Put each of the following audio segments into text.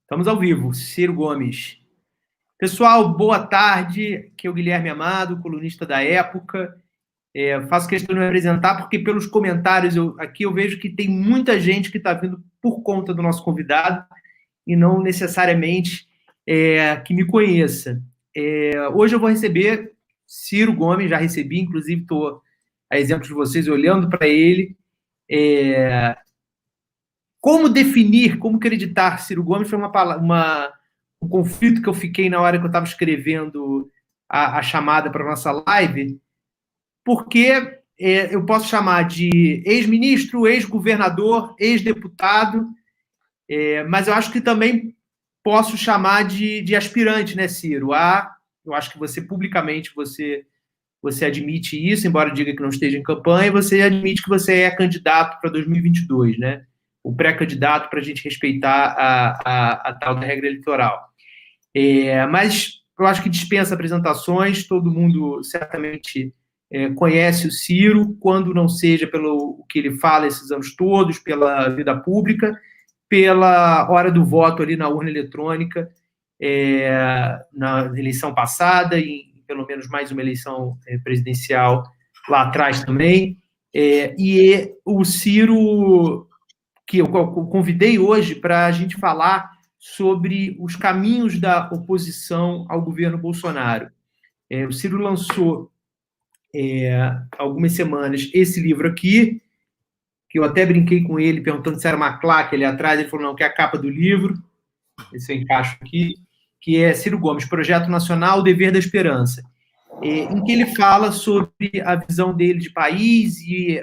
Estamos ao vivo. Ciro Gomes. Pessoal, boa tarde. Aqui é o Guilherme Amado, colunista da Época. Faço questão de me apresentar porque pelos comentários aqui eu vejo que tem muita gente que está vindo por conta do nosso convidado e não necessariamente que me conheça. Hoje eu vou receber Ciro Gomes, já recebi, inclusive estou, a exemplo de vocês, olhando para ele. Como definir, como acreditar Ciro Gomes foi um conflito que eu fiquei na hora que eu estava escrevendo a chamada para a nossa live, porque eu posso chamar de ex-ministro, ex-governador, ex-deputado, mas eu acho que também posso chamar de aspirante, né, Ciro? Eu acho que você, publicamente, você admite isso, embora diga que não esteja em campanha, você admite que você é candidato para 2022, né? O pré-candidato para a gente respeitar a tal da regra eleitoral. Mas eu acho que dispensa apresentações, todo mundo certamente conhece o Ciro, quando não seja pelo que ele fala esses anos todos, pela vida pública, pela hora do voto ali na urna eletrônica, na eleição passada e pelo menos mais uma eleição presidencial lá atrás também. E o Ciro, que eu convidei hoje para a gente falar sobre os caminhos da oposição ao governo Bolsonaro. O Ciro lançou, há algumas semanas, esse livro aqui, que eu até brinquei com ele, perguntando se era uma claque ali atrás, ele falou, não, que é a capa do livro, esse eu encaixo aqui, que é Ciro Gomes, Projeto Nacional, o Dever da Esperança, em que ele fala sobre a visão dele de país e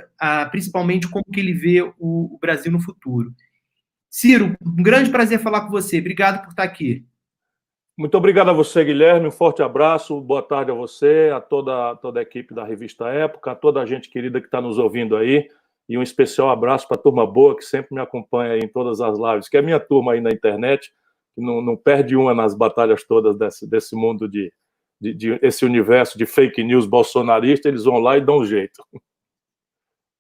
principalmente como que ele vê o Brasil no futuro. Ciro, um grande prazer falar com você. Obrigado por estar aqui. Muito obrigado a você, Guilherme. Um forte abraço. Boa tarde a você, a toda a equipe da Revista Época, a toda a gente querida que está nos ouvindo aí. E um especial abraço para a turma boa que sempre me acompanha aí em todas as lives, que é a minha turma aí na internet, que não perde uma nas batalhas todas desse mundo esse universo de fake news bolsonarista. Eles vão lá e dão um jeito.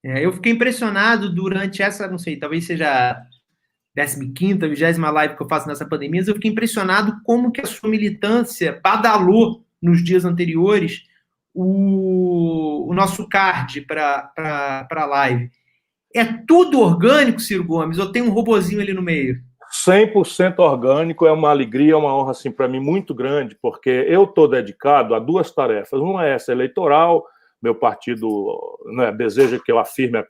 Eu fiquei impressionado durante essa, não sei, talvez seja a 15ª, 20ª live que eu faço nessa pandemia, mas eu fiquei impressionado como que a sua militância badalou nos dias anteriores o nosso card para a live. É tudo orgânico, Ciro Gomes, ou tem um robozinho ali no meio? 100% orgânico, é uma alegria, uma honra assim, para mim muito grande, porque eu estou dedicado a duas tarefas. Uma é essa eleitoral, meu partido deseja que eu afirme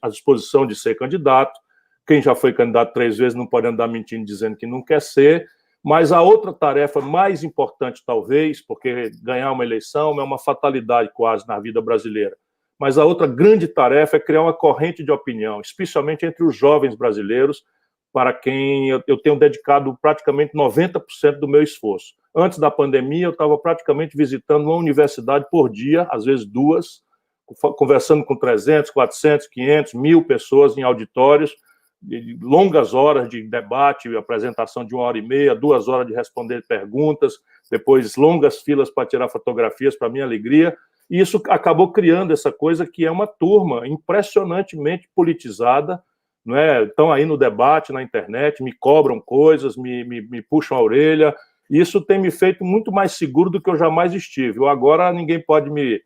a disposição de ser candidato. Quem já foi candidato 3 vezes não pode andar mentindo dizendo que não quer ser. Mas a outra tarefa mais importante, talvez, porque ganhar uma eleição é uma fatalidade quase na vida brasileira. Mas a outra grande tarefa é criar uma corrente de opinião, especialmente entre os jovens brasileiros, para quem eu tenho dedicado praticamente 90% do meu esforço. Antes da pandemia, eu estava praticamente visitando uma universidade por dia, às vezes 2, conversando com 300, 400, 500, 1.000 pessoas em auditórios, longas horas de debate, apresentação de 1h30, 2 horas de responder perguntas, depois longas filas para tirar fotografias, para minha alegria. E isso acabou criando essa coisa que é uma turma impressionantemente politizada, não é? Estão aí no debate, na internet, me cobram coisas, me puxam a orelha. Isso tem me feito muito mais seguro do que eu jamais estive. Agora ninguém pode me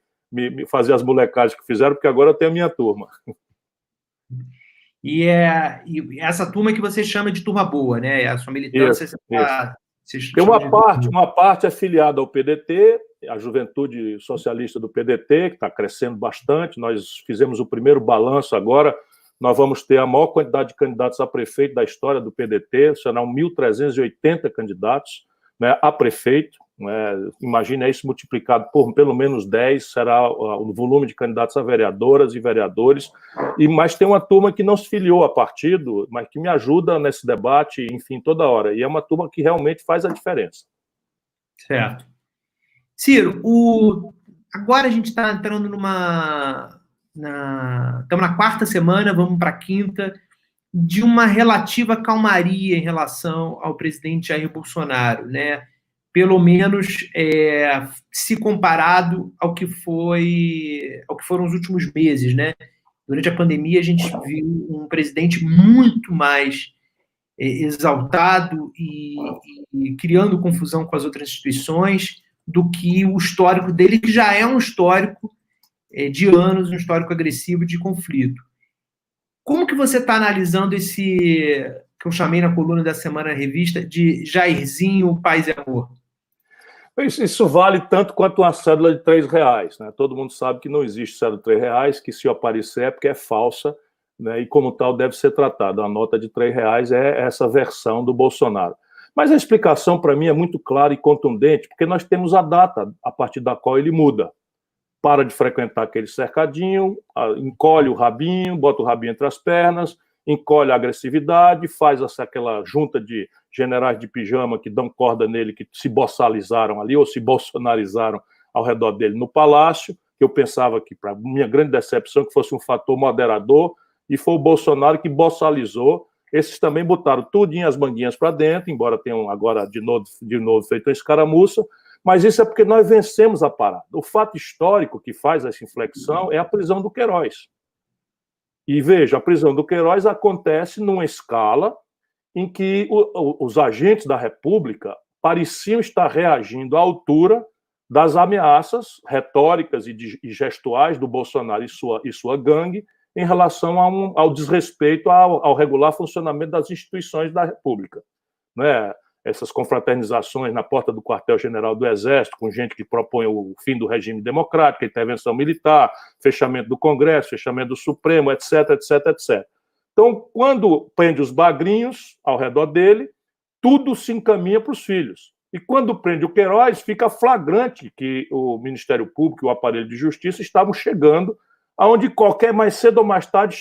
fazer as molecagens que fizeram, porque agora eu tenho a minha turma. E essa turma que você chama de turma boa, né? A sua militância... Isso. Tem uma parte afiliada ao PDT, a Juventude Socialista do PDT, que está crescendo bastante. Nós fizemos o primeiro balanço agora. Nós vamos ter a maior quantidade de candidatos a prefeito da história do PDT, serão 1.380 candidatos, né, a prefeito. Imagina isso multiplicado por pelo menos 10, será o volume de candidatos a vereadoras e vereadores. Mas tem uma turma que não se filiou a partido, mas que me ajuda nesse debate, enfim, toda hora. E é uma turma que realmente faz a diferença. Certo. Ciro, agora a gente está entrando estamos na 4ª semana, vamos para a 5ª, de uma relativa calmaria em relação ao presidente Jair Bolsonaro, né? Pelo menos se comparado ao que foram os últimos meses, né? Durante a pandemia, a gente viu um presidente muito mais exaltado e criando confusão com as outras instituições do que o histórico dele, que já é um histórico de anos, um histórico agressivo de conflito. Como que você está analisando esse, que eu chamei na coluna da semana na revista, de Jairzinho, Paz e Amor? Isso vale tanto quanto uma cédula de R$3, né? Todo mundo sabe que não existe cédula de R$3, que se aparecer é porque é falsa, né? E como tal deve ser tratada. A nota de R$3 é essa versão do Bolsonaro. Mas a explicação para mim é muito clara e contundente, porque nós temos a data a partir da qual ele muda. Para de frequentar aquele cercadinho, encolhe o rabinho, bota o rabinho entre as pernas, encolhe a agressividade, faz aquela junta de generais de pijama que dão corda nele, que se boçalizaram ali, ou se bolsonarizaram ao redor dele no palácio, que eu pensava que, para minha grande decepção, que fosse um fator moderador, e foi o Bolsonaro que boçalizou. Esses também botaram tudinho as manguinhas para dentro, embora tenham agora de novo feito uma escaramuça, mas isso é porque nós vencemos a parada. O fato histórico que faz essa inflexão é a prisão do Queiroz. E veja, a prisão do Queiroz acontece numa escala em que os agentes da República pareciam estar reagindo à altura das ameaças retóricas e gestuais do Bolsonaro e sua gangue em relação ao desrespeito ao regular funcionamento das instituições da República. Né? Essas confraternizações na porta do quartel-general do Exército, com gente que propõe o fim do regime democrático, a intervenção militar, fechamento do Congresso, fechamento do Supremo, etc, etc, etc. Então, quando prende os bagrinhos ao redor dele, tudo se encaminha para os filhos. E quando prende o Queiroz, fica flagrante que o Ministério Público e o aparelho de justiça estavam chegando aonde qualquer mais cedo ou mais tarde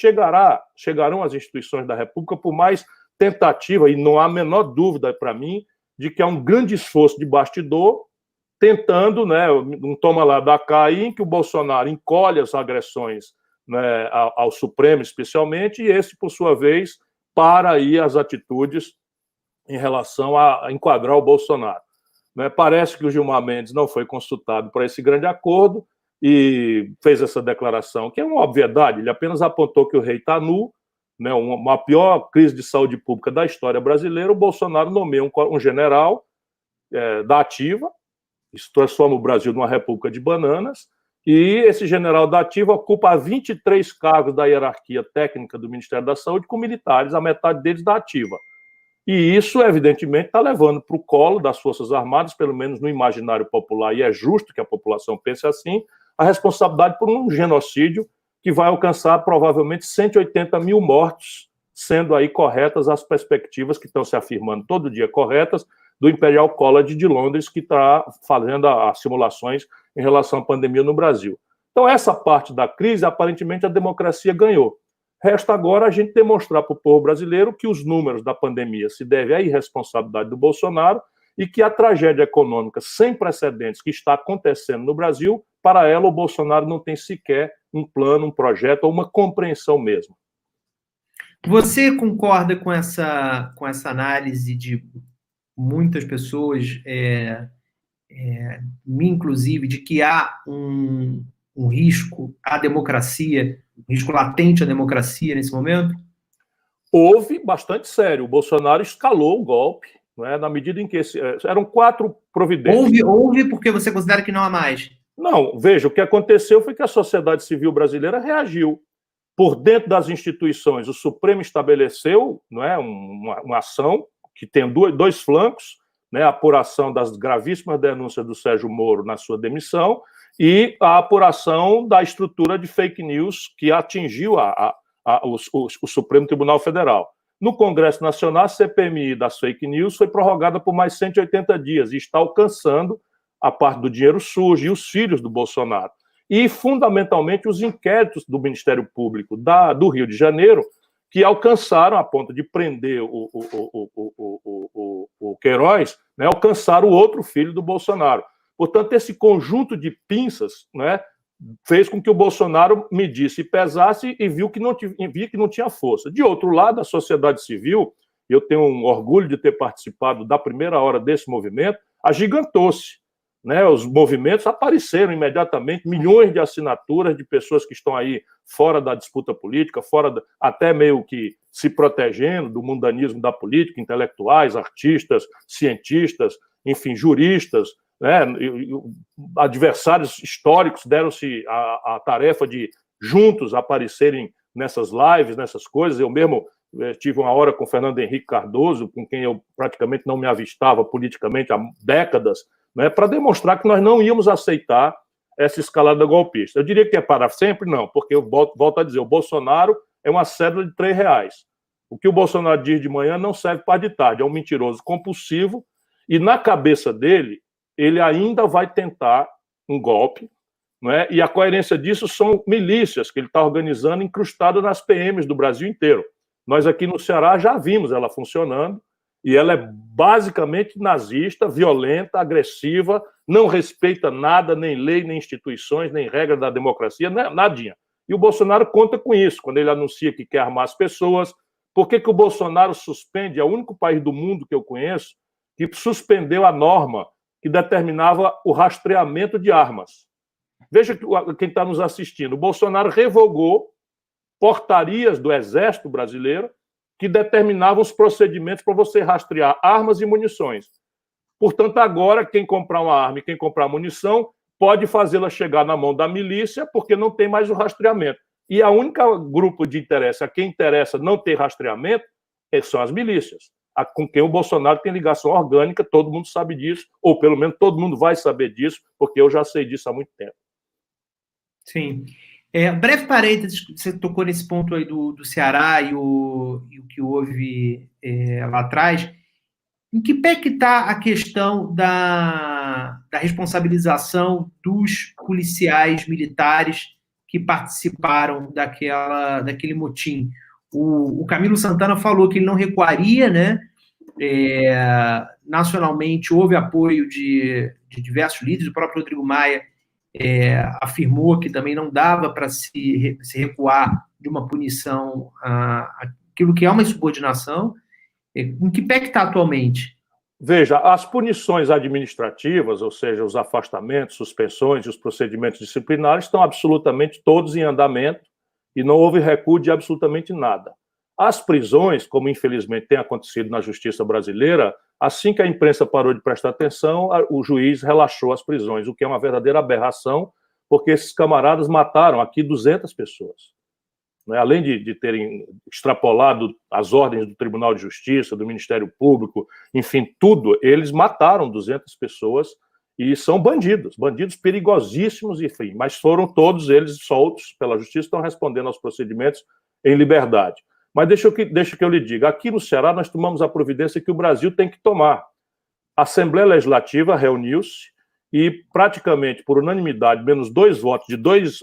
chegarão as instituições da República, por mais tentativa, e não há a menor dúvida para mim, de que há um grande esforço de bastidor tentando, né, um toma lá da cá aí, em que o Bolsonaro encolhe as agressões, né, ao Supremo especialmente, e esse, por sua vez, para aí as atitudes em relação a enquadrar o Bolsonaro. Né, parece que o Gilmar Mendes não foi consultado para esse grande acordo e fez essa declaração, que é uma obviedade, ele apenas apontou que o rei está nu, né, uma pior crise de saúde pública da história brasileira. O Bolsonaro nomeia um general da ativa, isso transforma o Brasil numa república de bananas, e esse general da ativa ocupa 23 cargos da hierarquia técnica do Ministério da Saúde com militares, a metade deles da ativa. E isso, evidentemente, está levando para o colo das Forças Armadas, pelo menos no imaginário popular, e é justo que a população pense assim, a responsabilidade por um genocídio que vai alcançar provavelmente 180 mil mortos, sendo aí corretas as perspectivas que estão se afirmando todo dia corretas do Imperial College de Londres, que está fazendo as simulações em relação à pandemia no Brasil. Então, essa parte da crise, aparentemente, a democracia ganhou. Resta agora a gente demonstrar para o povo brasileiro que os números da pandemia se devem à irresponsabilidade do Bolsonaro e que a tragédia econômica sem precedentes que está acontecendo no Brasil, para ela o Bolsonaro não tem sequer um plano, um projeto ou uma compreensão mesmo. Você concorda com essa análise de muitas pessoas, me inclusive, de que há um risco à democracia, um risco latente à democracia nesse momento? Houve bastante sério. O Bolsonaro escalou o golpe, não é? Na medida em que eram 4 providências. Houve porque você considera que não há mais? Não, veja, o que aconteceu foi que a sociedade civil brasileira reagiu. Por dentro das instituições, o Supremo estabeleceu, não é, uma ação que tem dois flancos, né, a apuração das gravíssimas denúncias do Sérgio Moro na sua demissão e a apuração da estrutura de fake news que atingiu o Supremo Tribunal Federal. No Congresso Nacional, a CPMI das fake news foi prorrogada por mais 180 dias e está alcançando a parte do dinheiro sujo e os filhos do Bolsonaro. E, fundamentalmente, os inquéritos do Ministério Público do Rio de Janeiro, que alcançaram, a ponto de prender o Queiroz, né, alcançaram o outro filho do Bolsonaro. Portanto, esse conjunto de pinças, né, fez com que o Bolsonaro medisse e pesasse e via que não tinha força. De outro lado, a sociedade civil, eu tenho um orgulho de ter participado da primeira hora desse movimento, agigantou-se. Né, os movimentos apareceram imediatamente, milhões de assinaturas de pessoas que estão aí fora da disputa política, até meio que se protegendo do mundanismo da política, intelectuais, artistas, cientistas, enfim, juristas, né? Adversários históricos deram-se a tarefa de juntos aparecerem nessas lives, nessas coisas. Eu mesmo tive uma hora com o Fernando Henrique Cardoso, com quem eu praticamente não me avistava politicamente há décadas, né, para demonstrar que nós não íamos aceitar essa escalada golpista. Eu diria que é para sempre, não, porque eu volto a dizer, o Bolsonaro é uma cédula de R$3. O que o Bolsonaro diz de manhã não serve para de tarde, é um mentiroso compulsivo, e na cabeça dele, ele ainda vai tentar um golpe, né? E a coerência disso são milícias que ele está organizando, incrustado nas PMs do Brasil inteiro. Nós aqui no Ceará já vimos ela funcionando, e ela é basicamente nazista, violenta, agressiva, não respeita nada, nem lei, nem instituições, nem regra da democracia, nadinha. E o Bolsonaro conta com isso, quando ele anuncia que quer armar as pessoas. Por que o Bolsonaro suspende? É o único país do mundo que eu conheço que suspendeu a norma que determinava o rastreamento de armas. Veja quem está nos assistindo. O Bolsonaro revogou portarias do Exército Brasileiro que determinavam os procedimentos para você rastrear armas e munições. Portanto, agora, quem comprar uma arma e quem comprar munição pode fazê-la chegar na mão da milícia, porque não tem mais o rastreamento. E a única grupo de interesse, a quem interessa não ter rastreamento, são as milícias, com quem o Bolsonaro tem ligação orgânica, todo mundo sabe disso, ou pelo menos todo mundo vai saber disso, porque eu já sei disso há muito tempo. Sim. Breve parênteses, você tocou nesse ponto aí do Ceará e o que houve lá atrás. Em que pé que está a questão da responsabilização dos policiais militares que participaram daquele motim? O Camilo Santana falou que ele não recuaria, né? Nacionalmente houve apoio de diversos líderes, o próprio Rodrigo Maia afirmou que também não dava para se recuar de uma punição àquilo que é uma insubordinação. Em que pé que está atualmente? Veja, as punições administrativas, ou seja, os afastamentos, suspensões e os procedimentos disciplinares estão absolutamente todos em andamento e não houve recuo de absolutamente nada. As prisões, como infelizmente tem acontecido na justiça brasileira, assim que a imprensa parou de prestar atenção, o juiz relaxou as prisões, o que é uma verdadeira aberração, porque esses camaradas mataram aqui 200 pessoas. Além de terem extrapolado as ordens do Tribunal de Justiça, do Ministério Público, enfim, tudo, eles mataram 200 pessoas e são bandidos perigosíssimos, enfim, mas foram todos eles soltos pela Justiça, estão respondendo aos procedimentos em liberdade. Mas deixa que eu lhe diga, aqui no Ceará nós tomamos a providência que o Brasil tem que tomar. A Assembleia Legislativa reuniu-se e praticamente por unanimidade, menos 2 votos de 2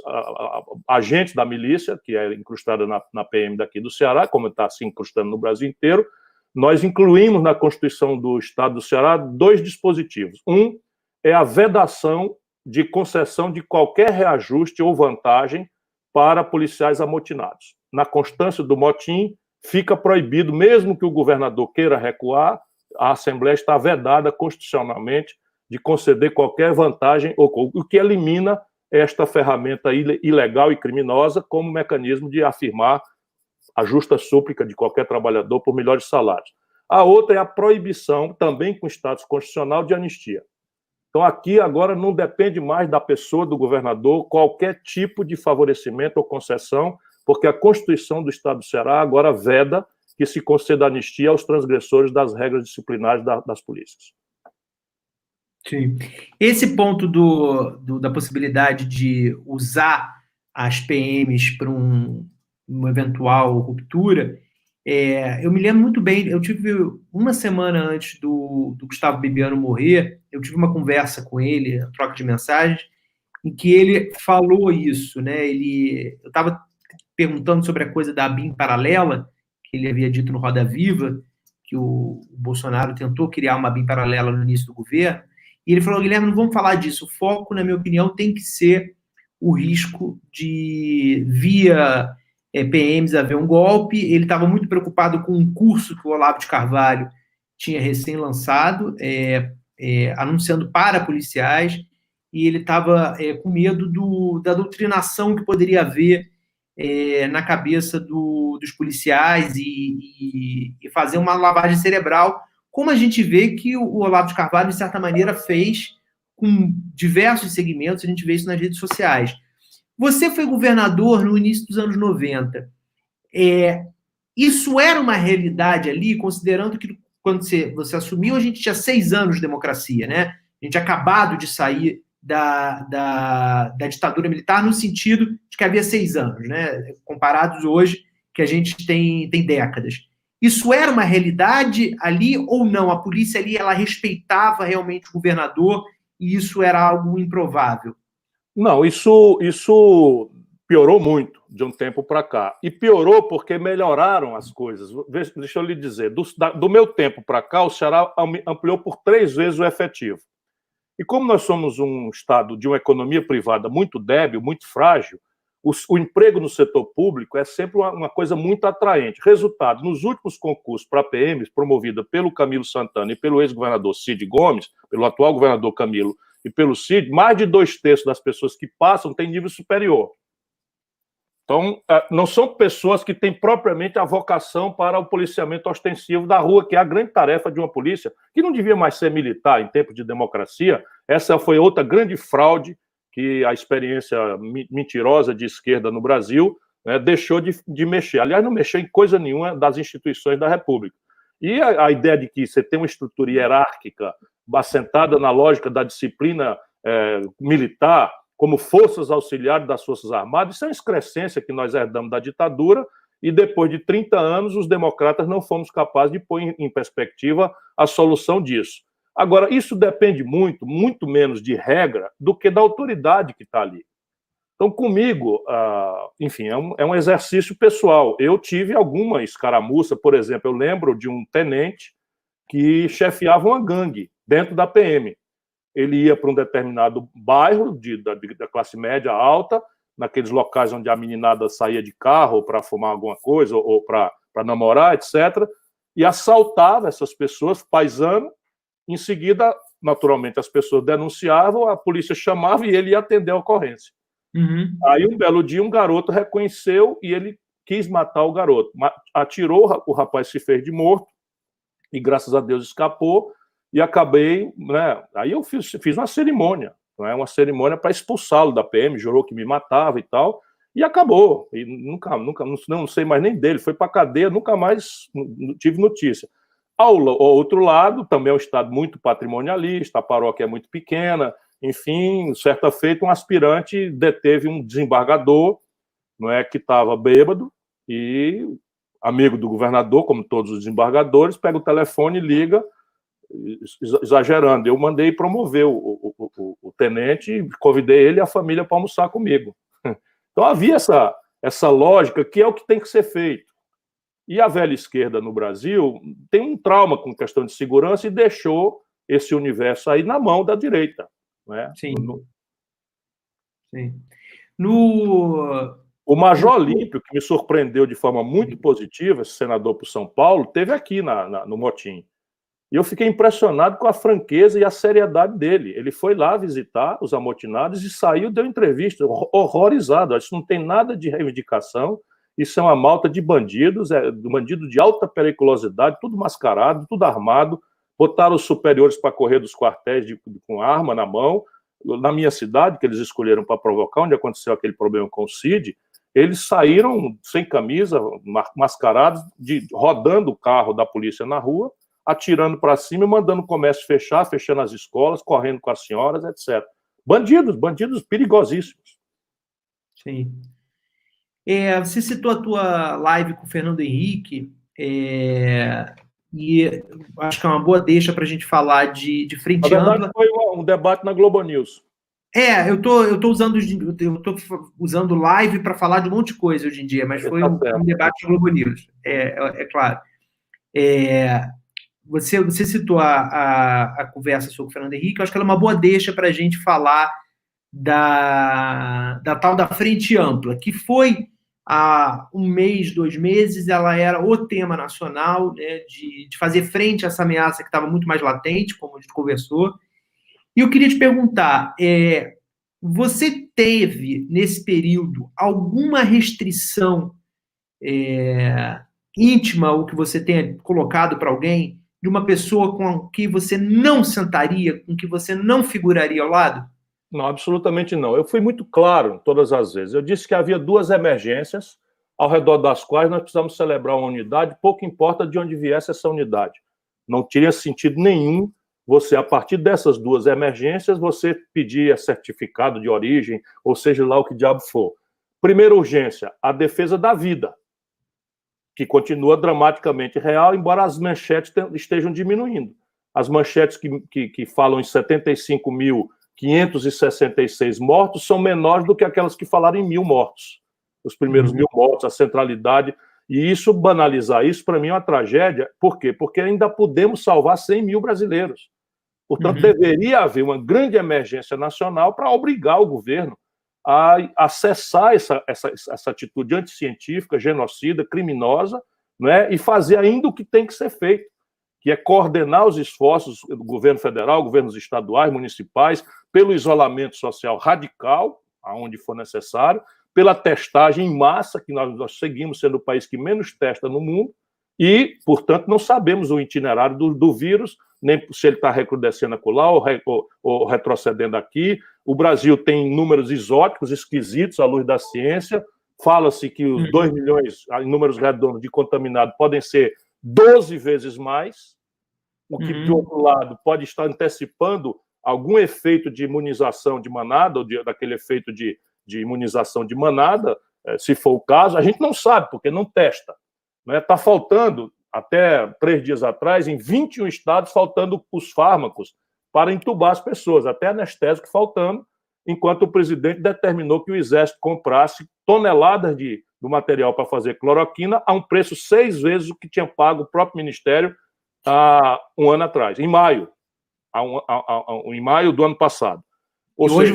agentes da milícia, que é incrustada na PM daqui do Ceará, como está se incrustando no Brasil inteiro, nós incluímos na Constituição do Estado do Ceará 2 dispositivos. Um é a vedação de concessão de qualquer reajuste ou vantagem para policiais amotinados. Na constância do motim, fica proibido, mesmo que o governador queira recuar, a Assembleia está vedada constitucionalmente de conceder qualquer vantagem, o que elimina esta ferramenta ilegal e criminosa como mecanismo de afirmar a justa súplica de qualquer trabalhador por melhores salários. A outra é a proibição, também com status constitucional, de anistia. Então, aqui agora não depende mais da pessoa, do governador, qualquer tipo de favorecimento ou concessão, porque a Constituição do Estado do Ceará agora veda que se conceda anistia aos transgressores das regras disciplinares das polícias. Sim. Esse ponto da possibilidade de usar as PMs para uma eventual ruptura, eu me lembro muito bem, eu tive uma semana antes do Gustavo Bibiano morrer, eu tive uma conversa com ele, uma troca de mensagens, em que ele falou isso, né? Eu estava perguntando sobre a coisa da ABIN paralela, que ele havia dito no Roda Viva, que o Bolsonaro tentou criar uma ABIN paralela no início do governo, e ele falou, Guilherme, não vamos falar disso, o foco, na minha opinião, tem que ser o risco de, via PMs, haver um golpe. Ele estava muito preocupado com um curso que o Olavo de Carvalho tinha recém-lançado, anunciando para policiais, e ele estava com medo da doutrinação que poderia haver na cabeça dos policiais e fazer uma lavagem cerebral, como a gente vê que o Olavo de Carvalho, de certa maneira, fez com diversos segmentos, a gente vê isso nas redes sociais. Você foi governador no início dos anos 90. Isso era uma realidade ali, considerando que quando você assumiu, a gente tinha 6 anos de democracia, né? A gente tinha acabado de sair da ditadura militar, no sentido de que havia 6 anos, né? Comparados hoje, que a gente tem décadas. Isso era uma realidade ali ou não? A polícia ali, ela respeitava realmente o governador e isso era algo improvável? Não, isso piorou muito de um tempo para cá. E piorou porque melhoraram as coisas. Deixa eu lhe dizer, do meu tempo para cá, o Ceará ampliou por 3 vezes o efetivo. E como nós somos um estado de uma economia privada muito débil, muito frágil, o emprego no setor público é sempre uma coisa muito atraente. Resultado, nos últimos concursos para PMs, promovida pelo Camilo Santana e pelo ex-governador Cid Gomes, pelo atual governador Camilo e pelo Cid, mais de 2/3 das pessoas que passam têm nível superior. Então, não são pessoas que têm propriamente a vocação para o policiamento ostensivo da rua, que é a grande tarefa de uma polícia, que não devia mais ser militar em tempo de democracia. Essa foi outra grande fraude que a experiência mentirosa de esquerda no Brasil, né, deixou de mexer. Aliás, não mexeu em coisa nenhuma das instituições da República. E a ideia de que você tem uma estrutura hierárquica assentada na lógica da disciplina militar, como forças auxiliares das Forças Armadas, isso é uma excrescência que nós herdamos da ditadura, e depois de 30 anos, os democratas não fomos capazes de pôr em perspectiva a solução disso. Agora, isso depende muito, muito menos de regra do que da autoridade que está ali. Então, comigo, enfim, é um exercício pessoal. Eu tive alguma escaramuça, por exemplo, eu lembro de um tenente que chefiava uma gangue dentro da PM. Ele ia para um determinado bairro da classe média alta, naqueles locais onde a meninada saía de carro para fumar alguma coisa ou para namorar, etc., e assaltava essas pessoas, paisano. Em seguida, naturalmente, as pessoas denunciavam, a polícia chamava e ele ia atender a ocorrência. Uhum. Aí, um belo dia, um garoto reconheceu e ele quis matar o garoto. Atirou, o rapaz se fez de morto e, graças a Deus, escapou. E acabei, né? Aí eu fiz uma cerimônia, né, uma cerimônia para expulsá-lo da PM, jurou que me matava e tal, e acabou. E nunca não sei mais nem dele, foi para a cadeia, nunca mais tive notícia. Ao outro lado, também é um estado muito patrimonialista, a paróquia é muito pequena, enfim, certa feita, um aspirante deteve um desembargador, não é, que estava bêbado, e amigo do governador, como todos os desembargadores, pega o telefone e liga, exagerando. Eu mandei promover o tenente, convidei ele e a família para almoçar comigo. Então havia essa lógica que é o que tem que ser feito. E a velha esquerda no Brasil tem um trauma com questão de segurança e deixou esse universo aí na mão da direita. Né? Sim. Sim. O Major Olímpio, que me surpreendeu de forma muito positiva, esse senador por São Paulo, teve aqui no motim. E eu fiquei impressionado com a franqueza e a seriedade dele. Ele foi lá visitar os amotinados e saiu, deu entrevista, horrorizado. Isso não tem nada de reivindicação, isso é uma malta de bandidos, bandido de alta periculosidade, tudo mascarado, tudo armado, botaram os superiores para correr dos quartéis com arma na mão. Na minha cidade, que eles escolheram para provocar, onde aconteceu aquele problema com o Cid, eles saíram sem camisa, mascarados, rodando o carro da polícia na rua, atirando para cima e mandando o comércio fechar, fechando as escolas, correndo com as senhoras, etc. Bandidos perigosíssimos. Sim. Você citou a tua live com o Fernando Henrique, e acho que é uma boa deixa para a gente falar de frente ampla. Foi um debate na Globo News. Eu tô usando live para falar de um monte de coisa hoje em dia, mas foi um debate na Globo News, é claro. Você citou a conversa sobre o Fernando Henrique, eu acho que ela é uma boa deixa para a gente falar da tal da frente ampla, que foi há 1 mês, 2 meses, ela era o tema nacional, né, de fazer frente a essa ameaça que estava muito mais latente, como a gente conversou. E eu queria te perguntar, Você teve, nesse período, alguma restrição íntima, ou que você tenha colocado para alguém, de uma pessoa com que você não sentaria, com que você não figuraria ao lado? Não, absolutamente não. Eu fui muito claro todas as vezes. Eu disse que havia duas emergências ao redor das quais nós precisamos celebrar uma unidade, pouco importa de onde viesse essa unidade. Não teria sentido nenhum você, a partir dessas duas emergências, você pedir certificado de origem, ou seja lá o que diabo for. Primeira urgência, a defesa da vida, que continua dramaticamente real, embora as manchetes estejam diminuindo. As manchetes que falam em 75.566 mortos são menores do que aquelas que falaram em 1.000 mortos. Os primeiros 1.000 mortos, a centralidade. E isso, banalizar isso, para mim é uma tragédia. Por quê? Porque ainda podemos salvar 100.000 brasileiros. Portanto, deveria haver uma grande emergência nacional para obrigar o governo a cessar essa atitude anticientífica, genocida, criminosa, né, e fazer ainda o que tem que ser feito, que é coordenar os esforços do governo federal, governos estaduais, municipais, pelo isolamento social radical, aonde for necessário, pela testagem em massa, que nós seguimos sendo o país que menos testa no mundo, e, portanto, não sabemos o itinerário do vírus, nem se ele está recrudescendo acolá ou retrocedendo aqui. O Brasil tem números exóticos, esquisitos, à luz da ciência. Fala-se que os 2 milhões, em números redondos, de contaminados podem ser 12 vezes mais, o que, de outro lado, pode estar antecipando algum efeito de imunização de manada, ou daquele efeito de imunização de manada, se for o caso. A gente não sabe, porque não testa. Está faltando, até 3 dias atrás, em 21 estados, faltando os fármacos para entubar as pessoas, até anestésico faltando, enquanto o presidente determinou que o Exército comprasse toneladas do material para fazer cloroquina a um preço 6 vezes o que tinha pago o próprio Ministério há um ano atrás, em maio, em maio do ano passado. E hoje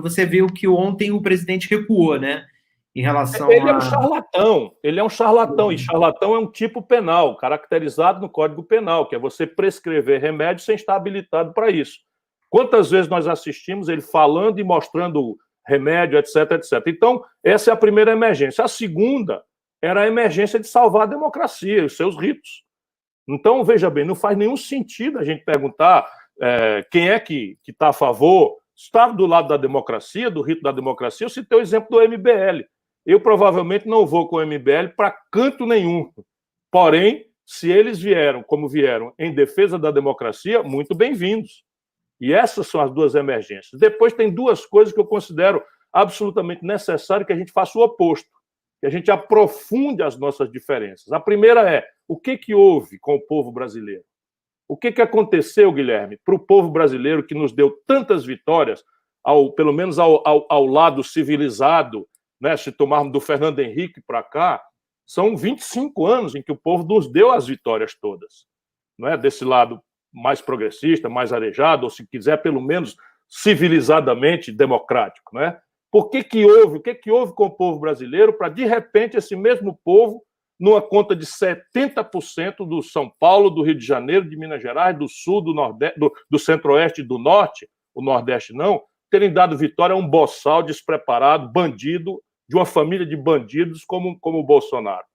você viu que ontem o presidente recuou, né? Em relação a... Ele é um charlatão, e charlatão é um tipo penal, caracterizado no Código Penal, que é você prescrever remédio sem estar habilitado para isso. Quantas vezes nós assistimos ele falando e mostrando remédio, etc, etc. Então, essa é a primeira emergência. A segunda era a emergência de salvar a democracia, os seus ritos. Então, veja bem, não faz nenhum sentido a gente perguntar quem é que está a favor, está do lado da democracia, do rito da democracia. Eu citei o exemplo do MBL. Eu provavelmente não vou com o MBL para canto nenhum. Porém, se eles vieram, como vieram, em defesa da democracia, muito bem-vindos. E essas são as duas emergências. Depois tem duas coisas que eu considero absolutamente necessário que a gente faça o oposto, que a gente aprofunde as nossas diferenças. A primeira é, o que houve com o povo brasileiro? O que aconteceu, Guilherme, para o povo brasileiro que nos deu tantas vitórias, pelo menos ao lado civilizado, né? Se tomarmos do Fernando Henrique para cá, são 25 anos em que o povo nos deu as vitórias todas, não é? Desse lado mais progressista, mais arejado, ou se quiser, pelo menos civilizadamente democrático, né? O que houve com o povo brasileiro para, de repente, esse mesmo povo, numa conta de 70% do São Paulo, do Rio de Janeiro, de Minas Gerais, do Sul, do Nordeste, do Centro-Oeste e do Norte, o Nordeste não, terem dado vitória a um boçal despreparado, bandido, de uma família de bandidos como o Bolsonaro.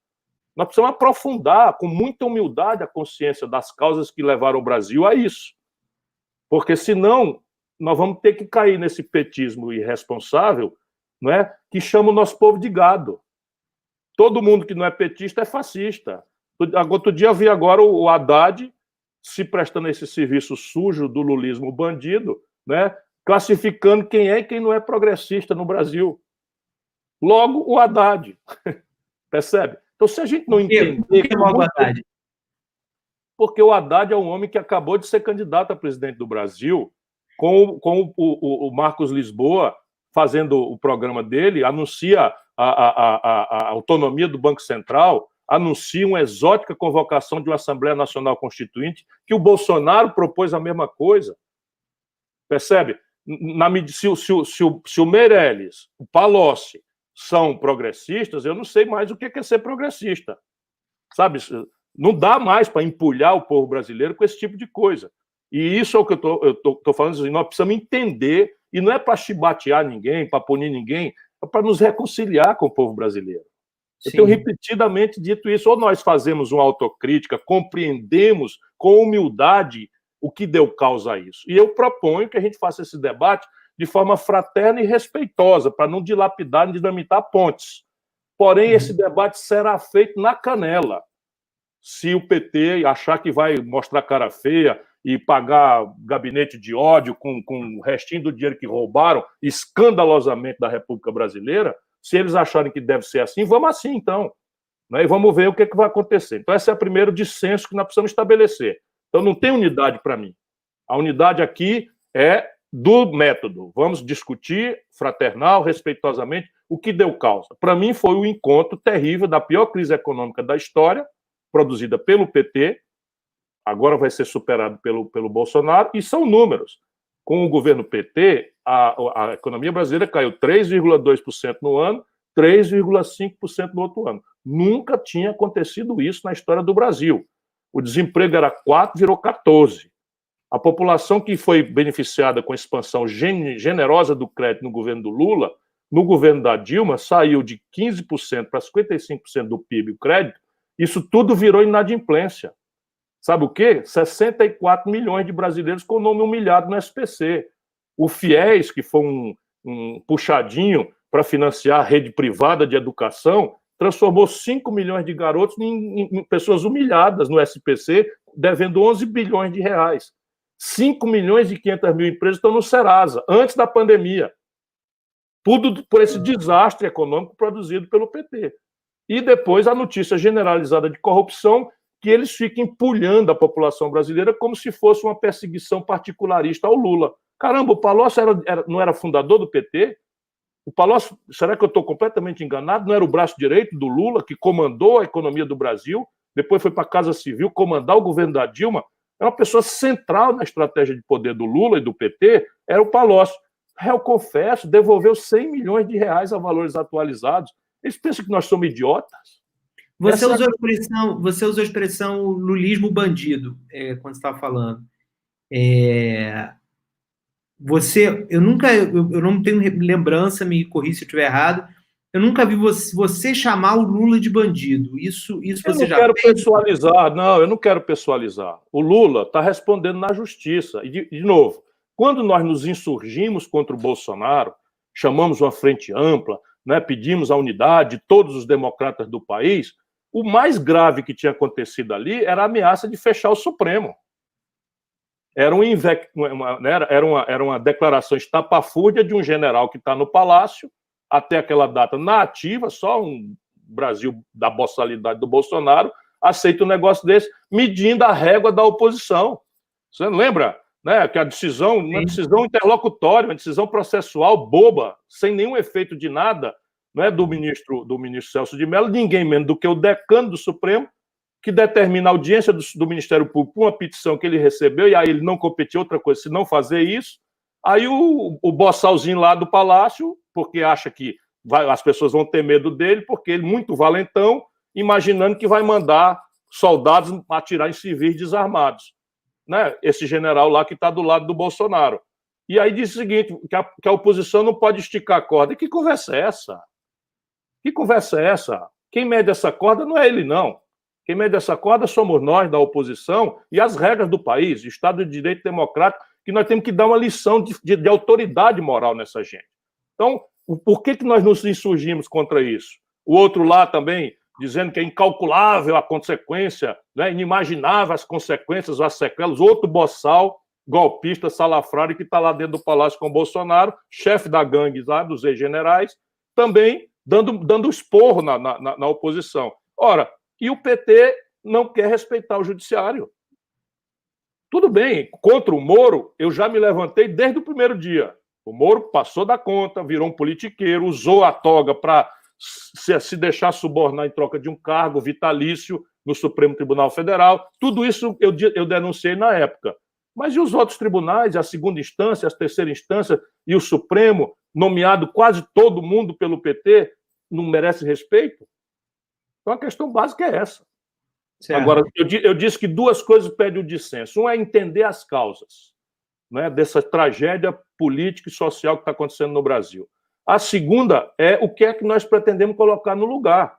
Nós precisamos aprofundar com muita humildade a consciência das causas que levaram o Brasil a isso. Porque, senão, nós vamos ter que cair nesse petismo irresponsável, não é? Que chama o nosso povo de gado. Todo mundo que não é petista é fascista. Outro dia eu vi agora o Haddad se prestando a esse serviço sujo do lulismo bandido, né? Classificando quem é e quem não é progressista no Brasil. Logo, o Haddad. Percebe? Então, se a gente não entender... Por que logo o Haddad? Porque o Haddad é um homem que acabou de ser candidato a presidente do Brasil, com o Marcos Lisboa fazendo o programa dele, anuncia a autonomia do Banco Central, anuncia uma exótica convocação de uma Assembleia Nacional Constituinte, que o Bolsonaro propôs a mesma coisa. Percebe? Se o Meirelles, o Palocci, são progressistas, eu não sei mais o que é ser progressista. Sabe? Não dá mais para empulhar o povo brasileiro com esse tipo de coisa. E isso é o que eu estou falando. Nós precisamos entender E não é para chibatear ninguém, para punir ninguém, é para nos reconciliar com o povo brasileiro. Eu tenho repetidamente dito isso. Ou nós fazemos uma autocrítica, compreendemos com humildade o que deu causa a isso. E eu proponho que a gente faça esse debate de forma fraterna e respeitosa, para não dilapidar e dinamitar pontes. Porém, esse debate será feito na canela. Se o PT achar que vai mostrar cara feia e pagar gabinete de ódio com o restinho do dinheiro que roubaram escandalosamente da República Brasileira, se eles acharem que deve ser assim, vamos assim, então. Né? E vamos ver o que vai acontecer. Então, esse é o primeiro dissenso que nós precisamos estabelecer. Então, não tem unidade para mim. A unidade aqui é do método. Vamos discutir fraternal, respeitosamente, o que deu causa. Para mim, foi o encontro terrível da pior crise econômica da história, produzida pelo PT, agora vai ser superado pelo Bolsonaro, e são números. Com o governo PT, a economia brasileira caiu 3,2% no ano, 3,5% no outro ano. Nunca tinha acontecido isso na história do Brasil. O desemprego era 4, virou 14. A população que foi beneficiada com a expansão generosa do crédito no governo do Lula, no governo da Dilma, saiu de 15% para 55% do PIB o crédito. Isso tudo virou inadimplência. Sabe o quê? 64 milhões de brasileiros com o nome humilhado no SPC. O FIES, que foi um puxadinho para financiar a rede privada de educação, transformou 5 milhões de garotos em pessoas humilhadas no SPC, devendo 11 bilhões de reais. 5 milhões e 500 mil empresas estão no Serasa, antes da pandemia. Tudo por esse desastre econômico produzido pelo PT. E depois a notícia generalizada de corrupção, que eles ficam empulhando a população brasileira como se fosse uma perseguição particularista ao Lula. Caramba, o Palocci não era fundador do PT? O Palocci, será que eu estou completamente enganado? Não era o braço direito do Lula, que comandou a economia do Brasil, depois foi para a Casa Civil comandar o governo da Dilma? É uma pessoa central na estratégia de poder do Lula e do PT, era o Palocci. Eu confesso, devolveu 100 milhões de reais a valores atualizados. Eles pensam que nós somos idiotas? Você usou a expressão lulismo bandido, quando você estava falando. Eu não tenho lembrança, me corri se eu estiver errado, eu nunca vi você chamar o Lula de bandido. Isso você já fez? Eu não quero pessoalizar, não, eu não quero pessoalizar. O Lula está respondendo na justiça. E, de novo, quando nós nos insurgimos contra o Bolsonaro, chamamos uma frente ampla, né, pedimos a unidade de todos os democratas do país, o mais grave que tinha acontecido ali era a ameaça de fechar o Supremo. Era uma declaração estapafúrdia de um general que está no Palácio, até aquela data na ativa, só um Brasil da boçalidade do Bolsonaro aceita um negócio desse, medindo a régua da oposição. Você não lembra? Né, que a decisão, uma decisão interlocutória, uma decisão processual boba, sem nenhum efeito de nada, né, do ministro Celso de Mello, ninguém menos do que o decano do Supremo, que determina a audiência do Ministério Público por uma petição que ele recebeu, e aí ele não competia outra coisa se não fazer isso. Aí o boçalzinho lá do Palácio, porque acha que as pessoas vão ter medo dele, porque ele, muito valentão, imaginando que vai mandar soldados atirar em civis desarmados. Né? Esse general lá que está do lado do Bolsonaro. E aí diz o seguinte, que a oposição não pode esticar a corda. E que conversa é essa? Que conversa é essa? Quem mede essa corda não é ele, não. Quem mede essa corda somos nós, da oposição, e as regras do país, o Estado de Direito Democrático, que nós temos que dar uma lição de autoridade moral nessa gente. Então, por que nós nos insurgimos contra isso? O outro lá também, dizendo que é incalculável a consequência, né, inimaginável as consequências, as sequelas, outro boçal, golpista, salafrário, que está lá dentro do Palácio com o Bolsonaro, chefe da gangue lá, dos ex-generais, também dando esporro na oposição. Ora, e o PT não quer respeitar o judiciário. Tudo bem, contra o Moro, eu já me levantei desde o primeiro dia. O Moro passou da conta, virou um politiqueiro, usou a toga para se deixar subornar em troca de um cargo vitalício no Supremo Tribunal Federal. Tudo isso eu denunciei na época. Mas e os outros tribunais, a segunda instância, a terceira instância e o Supremo, nomeado quase todo mundo pelo PT, não merece respeito? Então a questão básica é essa. Certo. Agora, eu disse que duas coisas pedem o dissenso. Um é entender as causas. né, dessa tragédia política e social que está acontecendo no Brasil. A segunda é o que é que nós pretendemos colocar no lugar.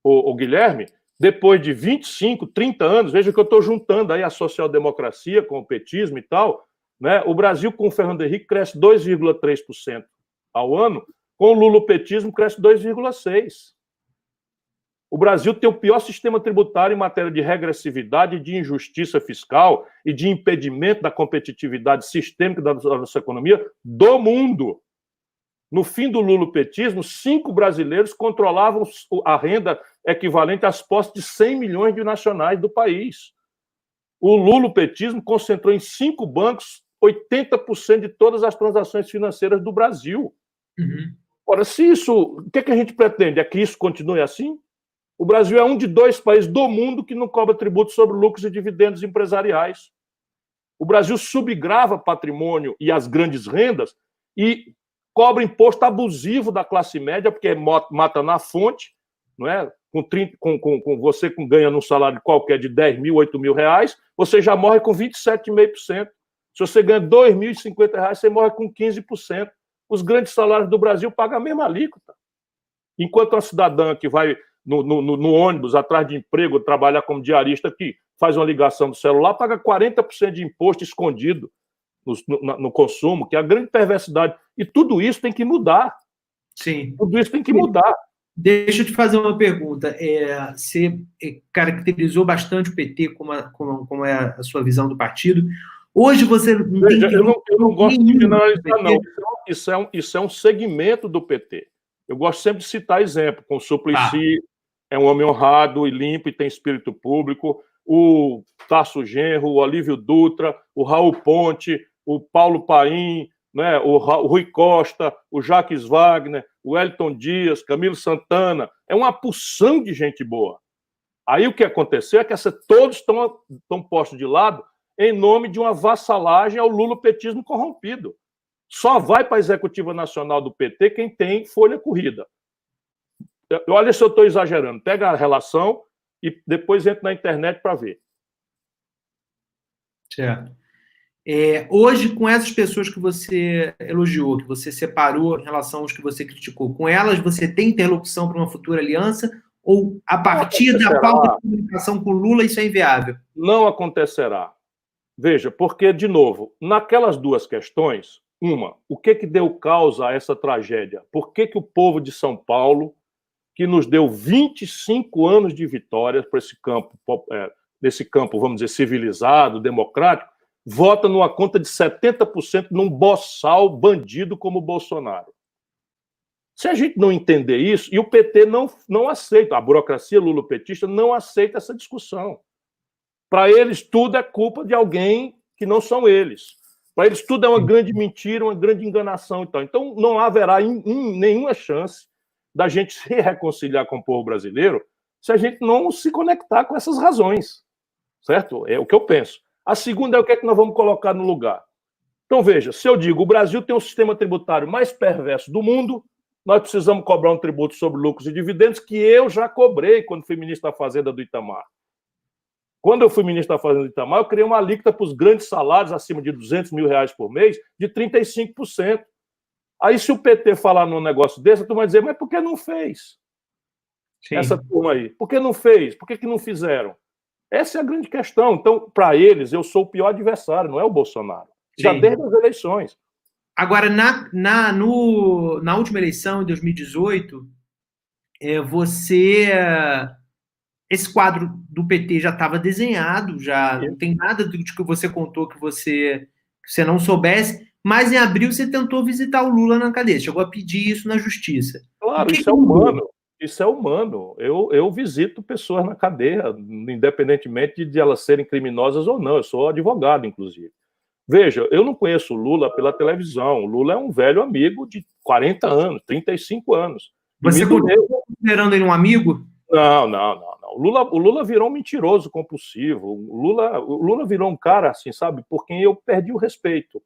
O Guilherme, depois de 25, 30 anos, veja que eu estou juntando aí a social-democracia com o petismo e tal, né? O Brasil com o Fernando Henrique cresce 2,3% ao ano, com o lulopetismo cresce 2,6%. O Brasil tem o pior sistema tributário em matéria de regressividade, de injustiça fiscal e de impedimento da competitividade sistêmica da nossa economia do mundo. No fim do lulopetismo, 5 brasileiros controlavam a renda equivalente às posses de 100 milhões de nacionais do país. O lulopetismo concentrou em 5 bancos 80% de todas as transações financeiras do Brasil. Uhum. Ora, se isso... O que a gente pretende? É que isso continue assim? O Brasil é um de 2 países do mundo que não cobra tributo sobre lucros e dividendos empresariais. O Brasil subgrava patrimônio e as grandes rendas e cobra imposto abusivo da classe média, porque mata na fonte, não é? Com você ganhando um salário qualquer de 10 mil, 8 mil reais, você já morre com 27,5%. Se você ganha 2.050 reais, você morre com 15%. Os grandes salários do Brasil pagam a mesma alíquota. Enquanto a cidadã que vai no ônibus, atrás de emprego, trabalhar como diarista, que faz uma ligação do celular, paga 40% de imposto escondido no consumo, que é a grande perversidade. E tudo isso tem que mudar. Sim. Tudo isso tem que mudar. Deixa eu te fazer uma pergunta. Você caracterizou bastante o PT como é a sua visão do partido. Hoje você não tem... Eu não gosto de generalizar, não. Isso é um segmento do PT. Eu gosto sempre de citar exemplo, com o Suplicy, é um homem honrado e limpo e tem espírito público, o Tasso Genro, o Olívio Dutra, o Raul Ponte, o Paulo Paim, né, o Rui Costa, o Jacques Wagner, o Wellington Dias, Camilo Santana, é uma porção de gente boa. Aí o que aconteceu é que todos estão postos de lado em nome de uma vassalagem ao lulopetismo corrompido. Só vai para a executiva nacional do PT quem tem folha corrida. Olha se eu estou exagerando. Pega a relação e depois entra na internet para ver. Certo. Hoje, com essas pessoas que você elogiou, que você separou em relação aos que você criticou, com elas você tem interlocução para uma futura aliança? Ou, a partir da falta de comunicação com Lula, isso é inviável? Não acontecerá. Veja, porque, de novo, naquelas duas questões, o que deu causa a essa tragédia? Por que o povo de São Paulo, que nos deu 25 anos de vitórias para nesse campo, vamos dizer, civilizado, democrático, vota numa conta de 70% num boçal bandido como o Bolsonaro? Se a gente não entender isso, e o PT não aceita, a burocracia lulopetista não aceita essa discussão. Para eles, tudo é culpa de alguém que não são eles. Para eles, tudo é uma grande mentira, uma grande enganação. Então não haverá nenhuma chance da gente se reconciliar com o povo brasileiro se a gente não se conectar com essas razões. Certo? É o que eu penso. A segunda é o que é que nós vamos colocar no lugar. Então, veja, se eu digo o Brasil tem o sistema tributário mais perverso do mundo, nós precisamos cobrar um tributo sobre lucros e dividendos que eu já cobrei quando fui ministro da Fazenda do Itamar. Quando eu fui ministro da Fazenda do Itamar, eu criei uma alíquota para os grandes salários acima de 200 mil reais por mês de 35%. Aí, se o PT falar num negócio desse, a turma vai dizer, mas por que não fez? Sim. Essa turma aí. Por que não fez? Por que não fizeram? Essa é a grande questão. Então, para eles, eu sou o pior adversário, não é o Bolsonaro. Já desde as eleições. Agora, na última eleição, em 2018, esse quadro do PT já estava desenhado, já não tem nada do que você contou que você não soubesse, mas em abril você tentou visitar o Lula na cadeia, chegou a pedir isso na justiça. Claro, isso é humano. Isso é humano. Eu visito pessoas na cadeia, independentemente de elas serem criminosas ou não. Eu sou advogado, inclusive. Veja, eu não conheço o Lula pela televisão. O Lula é um velho amigo de 40 anos, 35 anos. Você continua considerando ele um amigo? Não. O Lula virou um mentiroso compulsivo. O Lula virou um cara, assim, sabe, por quem eu perdi o respeito.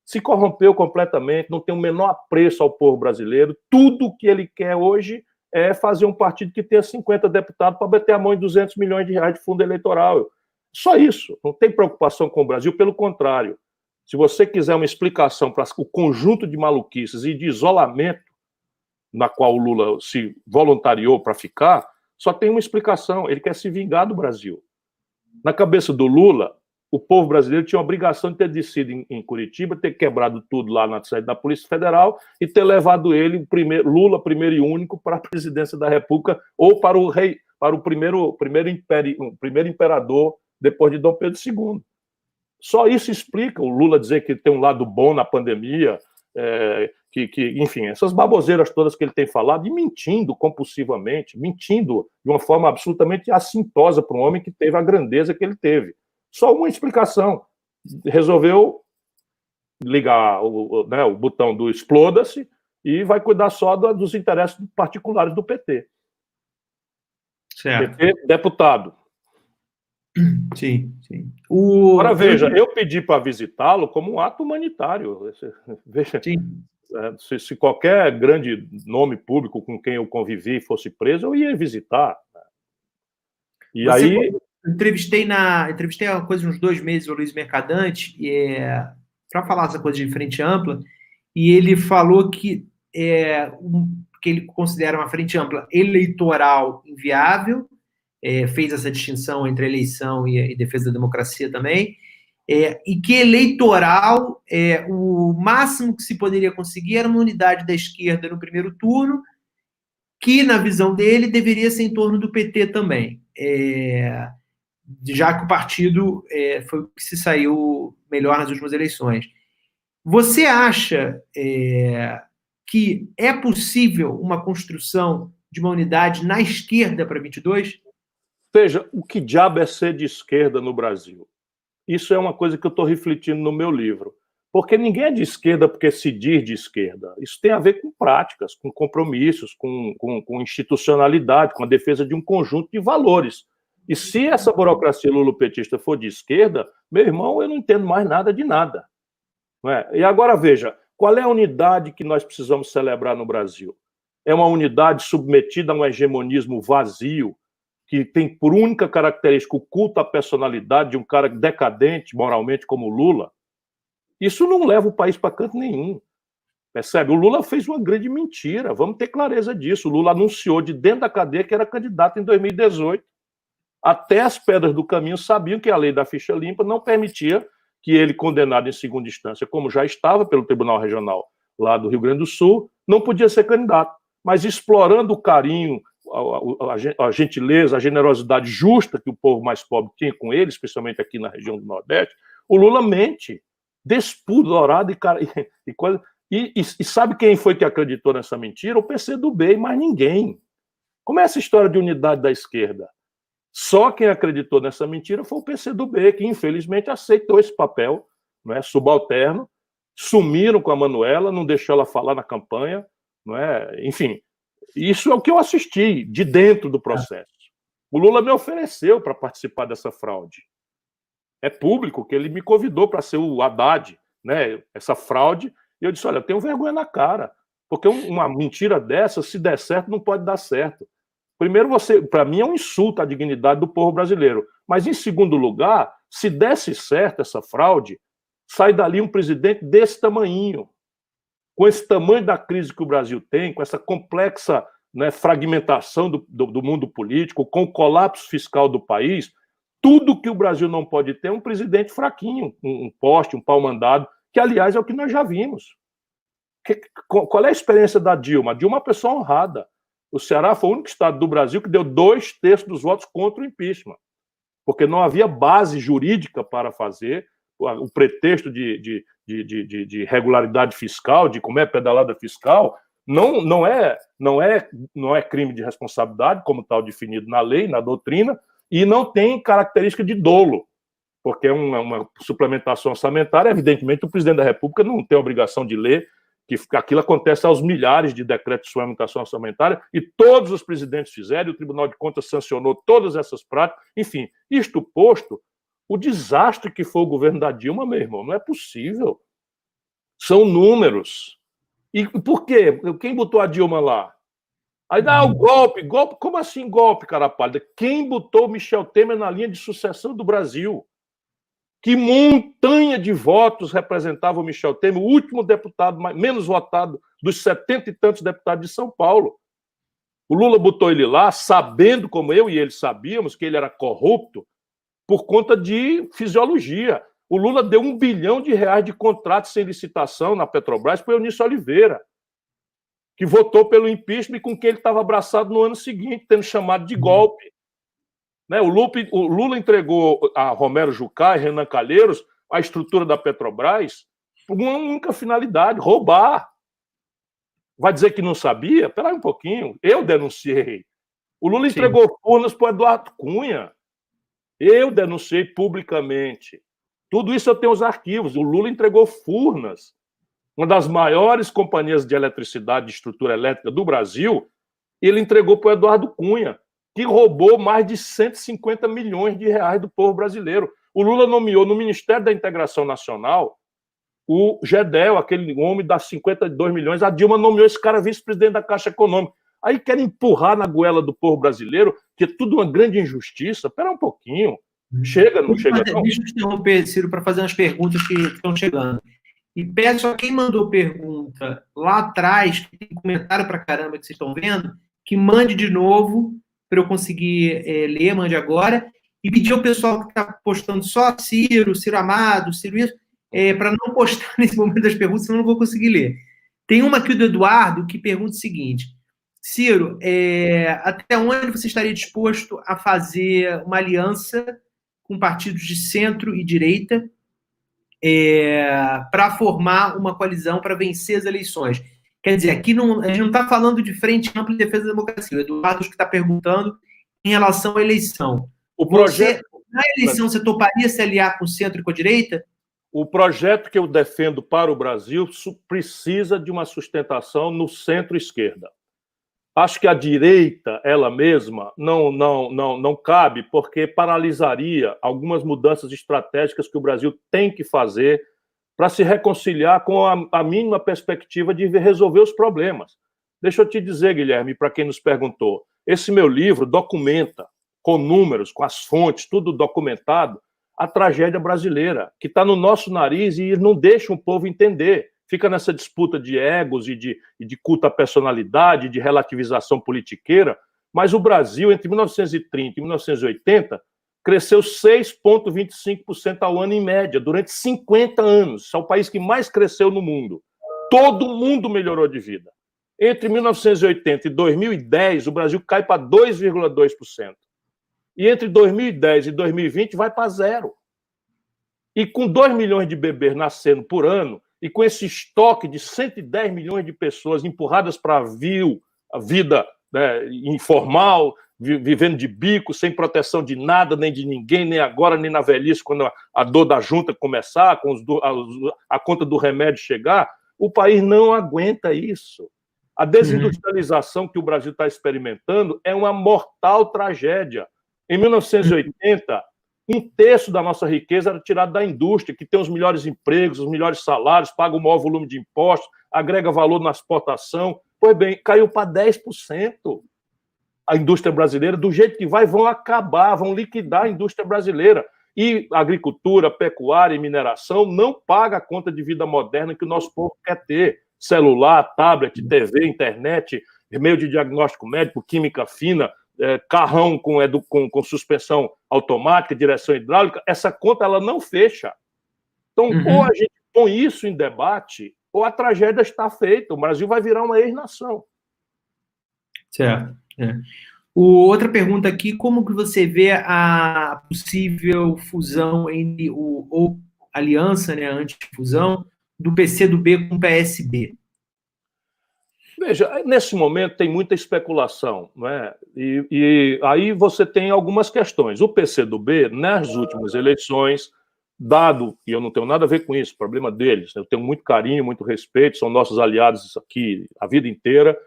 Se corrompeu completamente, não tem o menor apreço ao povo brasileiro. Tudo que ele quer hoje é fazer um partido que tenha 50 deputados para bater a mão em 200 milhões de reais de fundo eleitoral. Só isso. Não tem preocupação com o Brasil, pelo contrário. Se você quiser uma explicação para o conjunto de maluquices e de isolamento na qual o Lula se voluntariou para ficar, só tem uma explicação: ele quer se vingar do Brasil. Na cabeça do Lula, o povo brasileiro tinha a obrigação de ter descido em Curitiba, ter quebrado tudo lá na sede da Polícia Federal e ter levado ele, Lula, primeiro e único, para a presidência da República ou para o rei, para o primeiro imperador depois de Dom Pedro II. Só isso explica o Lula dizer que tem um lado bom na pandemia, enfim, essas baboseiras todas que ele tem falado, e mentindo compulsivamente, mentindo de uma forma absolutamente assintosa para um homem que teve a grandeza que ele teve. Só uma explicação: resolveu ligar o botão do exploda-se e vai cuidar só dos interesses particulares do PT. Certo. PT, deputado. Sim, sim. Agora, veja, eu pedi para visitá-lo como um ato humanitário. Veja, se qualquer grande nome público com quem eu convivi fosse preso, eu ia visitar. E aí... Entrevistei há coisa de uns 2 meses o Luiz Mercadante para falar essa coisa de frente ampla, e ele falou que ele considera uma frente ampla eleitoral inviável, fez essa distinção entre eleição e defesa da democracia também, e que eleitoral, o máximo que se poderia conseguir era uma unidade da esquerda no primeiro turno, que, na visão dele, deveria ser em torno do PT também, já que o partido foi o que se saiu melhor nas últimas eleições. Você acha que é possível uma construção de uma unidade na esquerda para 22? Veja, o que diabo é ser de esquerda no Brasil? Isso é uma coisa que eu estou refletindo no meu livro. Porque ninguém é de esquerda porque se diz de esquerda. Isso tem a ver com práticas, com compromissos, com institucionalidade, com a defesa de um conjunto de valores. E se essa burocracia lulopetista for de esquerda, meu irmão, eu não entendo mais nada de nada. Não é? E agora veja, qual é a unidade que nós precisamos celebrar no Brasil? É uma unidade submetida a um hegemonismo vazio, que tem por única característica o culto à personalidade de um cara decadente moralmente como o Lula? Isso não leva o país para canto nenhum. Percebe? O Lula fez uma grande mentira, vamos ter clareza disso. O Lula anunciou de dentro da cadeia que era candidato em 2018. Até as pedras do caminho sabiam que a lei da ficha limpa não permitia que ele, condenado em segunda instância, como já estava pelo Tribunal Regional lá do Rio Grande do Sul, não podia ser candidato. Mas explorando o carinho, a gentileza, a generosidade justa que o povo mais pobre tinha com ele, especialmente aqui na região do Nordeste, o Lula mente, despudorado e sabe quem foi que acreditou nessa mentira? O PCdoB, mais ninguém. Como é essa história de unidade da esquerda? Só quem acreditou nessa mentira foi o PCdoB, que infelizmente aceitou esse papel, não é, subalterno, sumiram com a Manuela, não deixou ela falar na campanha, não é? Enfim, isso é o que eu assisti de dentro do processo. O Lula me ofereceu para participar dessa fraude. É público que ele me convidou para ser o Haddad, né? Essa fraude, e eu disse, olha, eu tenho vergonha na cara, porque uma mentira dessa, se der certo, não pode dar certo. Primeiro, para mim, é um insulto à dignidade do povo brasileiro. Mas, em segundo lugar, se desse certo essa fraude, sai dali um presidente desse tamanhinho, com esse tamanho da crise que o Brasil tem, com essa complexa, né, fragmentação do mundo político, com o colapso fiscal do país, tudo que o Brasil não pode ter é um presidente fraquinho, um poste, um pau-mandado, que, aliás, é o que nós já vimos. Qual é a experiência da Dilma? A Dilma é uma pessoa honrada. O Ceará foi o único estado do Brasil que deu 2/3 dos votos contra o impeachment, porque não havia base jurídica para fazer, o pretexto de regularidade fiscal, de como é pedalada fiscal, não é crime de responsabilidade, como tal definido na lei, na doutrina, e não tem característica de dolo, porque é uma suplementação orçamentária. Evidentemente, o presidente da República não tem a obrigação de ler, que aquilo acontece aos milhares de decretos de suplementação orçamentária, e todos os presidentes fizeram, e o Tribunal de Contas sancionou todas essas práticas. Enfim, isto posto, o desastre que foi o governo da Dilma, meu irmão, não é possível. São números. E por quê? Quem botou a Dilma lá? Aí dá o golpe. Como assim golpe, cara pálida? Quem botou Michel Temer na linha de sucessão do Brasil? Que montanha de votos representava o Michel Temer, o último deputado menos votado dos 70 e tantos deputados de São Paulo. O Lula botou ele lá, sabendo, como eu e ele sabíamos, que ele era corrupto por conta de fisiologia. O Lula deu R$1 bilhão de contratos sem licitação na Petrobras para o Eunício Oliveira, que votou pelo impeachment e com quem ele estava abraçado no ano seguinte, tendo chamado de golpe. Né? O Lula entregou a Romero Jucá e Renan Calheiros a estrutura da Petrobras por uma única finalidade: roubar. Vai dizer que não sabia? Espera aí um pouquinho. Eu denunciei. O Lula entregou Furnas para o Eduardo Cunha. Eu denunciei publicamente. Tudo isso eu tenho os arquivos. O Lula entregou Furnas, uma das maiores companhias de eletricidade, de estrutura elétrica do Brasil, ele entregou para o Eduardo Cunha, que roubou mais de 150 milhões de reais do povo brasileiro. O Lula nomeou no Ministério da Integração Nacional o Gedel, aquele homem das 52 milhões. A Dilma nomeou esse cara vice-presidente da Caixa Econômica. Aí querem empurrar na goela do povo brasileiro, que é tudo uma grande injustiça. Espera um pouquinho. Chega, não chega não? Deixa eu interromper, Ciro, para fazer umas perguntas que estão chegando. E peço a quem mandou pergunta lá atrás, que tem comentário para caramba que vocês estão vendo, que mande de novo para eu conseguir ler, mande agora. E pedir ao pessoal que está postando só Ciro, Ciro Amado, Ciro isso, para não postar nesse momento das perguntas, senão eu não vou conseguir ler. Tem uma aqui do Eduardo que pergunta o seguinte: Ciro, até onde você estaria disposto a fazer uma aliança com partidos de centro e direita para formar uma coalizão para vencer as eleições? Quer dizer, aqui a gente não está falando de frente ampla em defesa da democracia. O Eduardo que está perguntando em relação à eleição. O projeto... Na eleição, você toparia se aliar com o centro e com a direita? O projeto que eu defendo para o Brasil precisa de uma sustentação no centro-esquerda. Acho que a direita, ela mesma, não cabe, porque paralisaria algumas mudanças estratégicas que o Brasil tem que fazer para se reconciliar com a mínima perspectiva de resolver os problemas. Deixa eu te dizer, Guilherme, para quem nos perguntou, esse meu livro documenta, com números, com as fontes, tudo documentado, a tragédia brasileira, que está no nosso nariz e não deixa o povo entender. Fica nessa disputa de egos e de culto à personalidade, de relativização politiqueira, mas o Brasil, entre 1930 e 1980, cresceu 6,25% ao ano em média, durante 50 anos. É o país que mais cresceu no mundo. Todo mundo melhorou de vida. Entre 1980 e 2010, o Brasil cai para 2,2%. E entre 2010 e 2020 vai para zero. E com 2 milhões de bebês nascendo por ano, e com esse estoque de 110 milhões de pessoas empurradas para a vida, né, informal, vivendo de bico, sem proteção de nada, nem de ninguém, nem agora, nem na velhice, quando a dor da junta começar, com a conta do remédio chegar, o país não aguenta isso. A desindustrialização que o Brasil está experimentando é uma mortal tragédia. Em 1980, 1/3 da nossa riqueza era tirada da indústria, que tem os melhores empregos, os melhores salários, paga o maior volume de impostos, agrega valor na exportação. Pois bem, caiu para 10%. A indústria brasileira, do jeito que vai, vão acabar, vão liquidar a indústria brasileira. E a agricultura, pecuária e mineração não paga a conta de vida moderna que o nosso povo quer ter. Celular, tablet, TV, internet, meio de diagnóstico médico, química fina, carrão com suspensão automática, direção hidráulica, essa conta ela não fecha. Então, ou a gente põe isso em debate, ou a tragédia está feita. O Brasil vai virar uma ex-nação. Certo. Outra pergunta aqui: como que você vê a possível fusão ou aliança, né, antifusão, do PCdoB com o PSB? Veja, nesse momento tem muita especulação, não é? E aí você tem algumas questões. O PCdoB, nas últimas eleições, e eu não tenho nada a ver com isso, problema deles, eu tenho muito carinho, muito respeito, são nossos aliados aqui a vida inteira.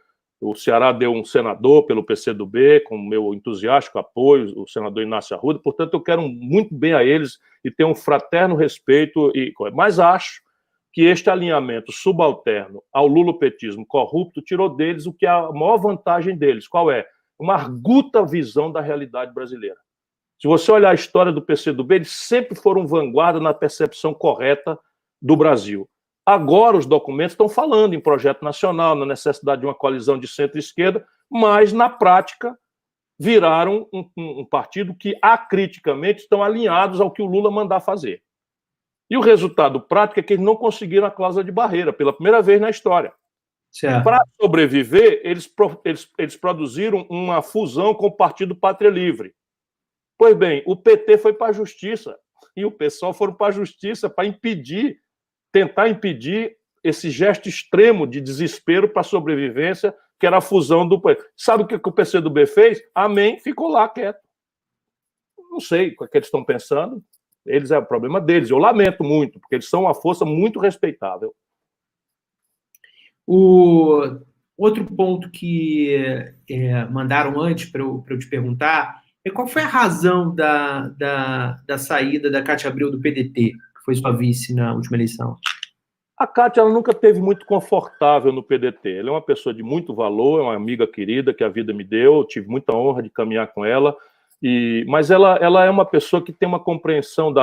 O Ceará deu um senador pelo PCdoB, com o meu entusiástico apoio, o senador Inácio Arruda, portanto eu quero muito bem a eles e tenho um fraterno respeito, mas acho que este alinhamento subalterno ao lulopetismo corrupto tirou deles o que é a maior vantagem deles. Qual é? Uma arguta visão da realidade brasileira. Se você olhar a história do PCdoB, eles sempre foram vanguarda na percepção correta do Brasil. Agora os documentos estão falando em projeto nacional, na necessidade de uma coalizão de centro-esquerda, mas na prática viraram um partido que acriticamente estão alinhados ao que o Lula mandar fazer. E o resultado prático é que eles não conseguiram a cláusula de barreira, pela primeira vez na história. Para sobreviver, eles produziram uma fusão com o Partido Pátria Livre. Pois bem, o PT foi para a justiça e o PSOL foram para a justiça para tentar impedir esse gesto extremo de desespero para a sobrevivência, que era a fusão do... Sabe o que o PCdoB fez? Amém, ficou lá quieto. Não sei o que eles estão pensando, é o problema deles. Eu lamento muito, porque eles são uma força muito respeitável. O outro ponto que mandaram antes para eu te perguntar é qual foi a razão da saída da Cátia Abreu do PDT, que foi sua vice na última eleição? A Cátia, ela nunca esteve muito confortável no PDT. Ela é uma pessoa de muito valor, é uma amiga querida que a vida me deu, eu tive muita honra de caminhar com ela, mas ela é uma pessoa que tem uma compreensão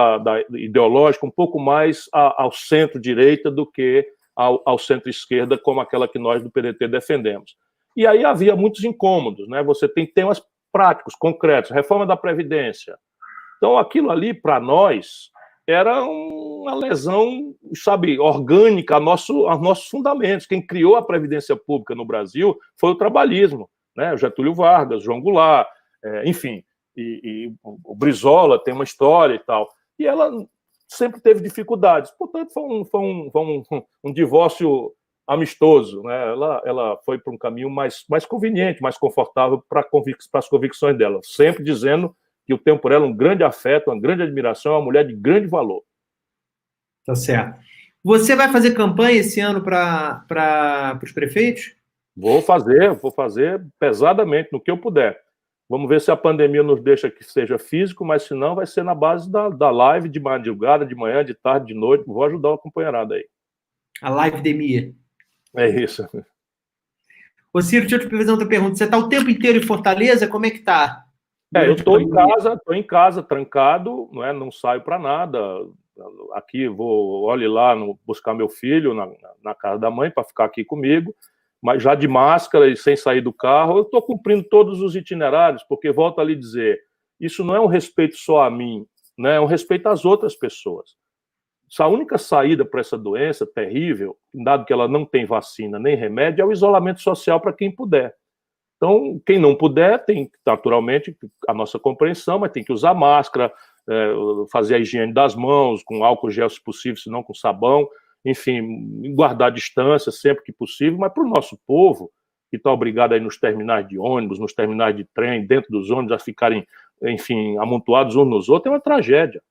ideológica um pouco mais ao centro-direita do que ao centro-esquerda, como aquela que nós do PDT defendemos. E aí havia muitos incômodos, né? Você tem temas práticos, concretos, reforma da Previdência. Então, aquilo ali, para nós, era uma lesão, sabe, orgânica aos nossos fundamentos. Quem criou a Previdência Pública no Brasil foi o trabalhismo, né? O Getúlio Vargas, João Goulart, enfim, e o Brizola tem uma história e tal. E ela sempre teve dificuldades. Portanto, foi um divórcio amistoso, né? Ela foi para um caminho mais conveniente, mais confortável para as convicções dela, sempre dizendo que eu tenho por ela um grande afeto, uma grande admiração, é uma mulher de grande valor. Tá certo. Você vai fazer campanha esse ano para os prefeitos? Vou fazer pesadamente, no que eu puder. Vamos ver se a pandemia nos deixa que seja físico, mas se não, vai ser na base da live de madrugada, de manhã, de tarde, de noite. Vou ajudar o companheirado aí. A live demia. É isso. Ô, Ciro, deixa eu te fazer outra pergunta. Você está o tempo inteiro em Fortaleza? Como é que tá? Eu estou em casa, trancado, não saio para nada. Aqui olhe lá, buscar meu filho na casa da mãe para ficar aqui comigo, mas já de máscara e sem sair do carro. Eu estou cumprindo todos os itinerários, porque, volto a lhe dizer, isso não é um respeito só a mim, né? É um respeito às outras pessoas. A única saída para essa doença terrível, dado que ela não tem vacina nem remédio, é o isolamento social para quem puder. Então, quem não puder, tem, naturalmente, a nossa compreensão, mas tem que usar máscara, fazer a higiene das mãos, com álcool gel, se possível, se não com sabão, enfim, guardar distância sempre que possível, mas para o nosso povo, que está obrigado aí nos terminais de ônibus, nos terminais de trem, dentro dos ônibus, a ficarem, enfim, amontoados uns nos outros, é uma tragédia.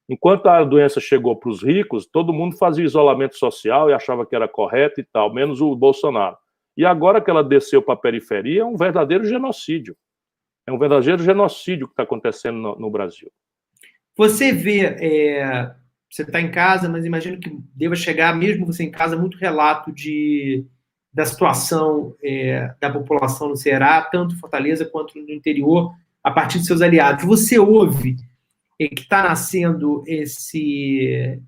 Enquanto a doença chegou para os ricos, todo mundo fazia isolamento social e achava que era correto e tal, menos o Bolsonaro. E agora que ela desceu para a periferia, é um verdadeiro genocídio. É um verdadeiro genocídio que está acontecendo no Brasil. Você vê, você está em casa, mas imagino que deva chegar, mesmo você em casa, muito relato da situação da população no Ceará, tanto em Fortaleza quanto no interior, a partir de seus aliados. Você ouve que está nascendo esse,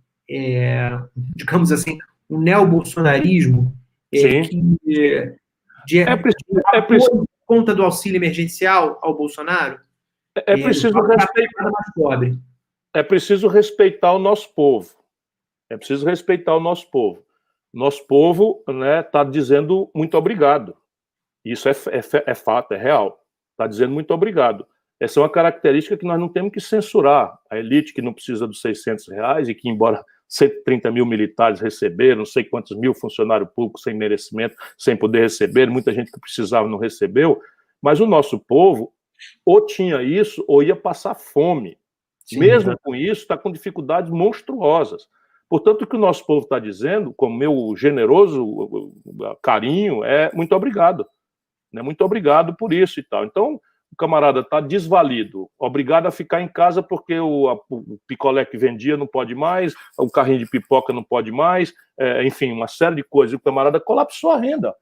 digamos assim, um neobolsonarismo por conta do auxílio emergencial ao Bolsonaro? É preciso respeitar mais pobre. É preciso respeitar o nosso povo. É preciso respeitar o nosso povo. Nosso povo, né, está dizendo muito obrigado. Isso é fato, é real. Está dizendo muito obrigado. Essa é uma característica que nós não temos que censurar. A elite que não precisa dos R$600 e que, embora 130 mil militares receberam, não sei quantos mil funcionários públicos sem merecimento, sem poder receber, muita gente que precisava não recebeu, mas o nosso povo ou tinha isso ou ia passar fome. Sim, mesmo com isso, está com dificuldades monstruosas. Portanto, o que o nosso povo está dizendo, com meu generoso carinho, é muito obrigado. Né? Muito obrigado por isso e tal. Então, o camarada está desvalido, obrigado a ficar em casa porque o picolé que vendia não pode mais, o carrinho de pipoca não pode mais, enfim, uma série de coisas. O camarada colapsou a renda.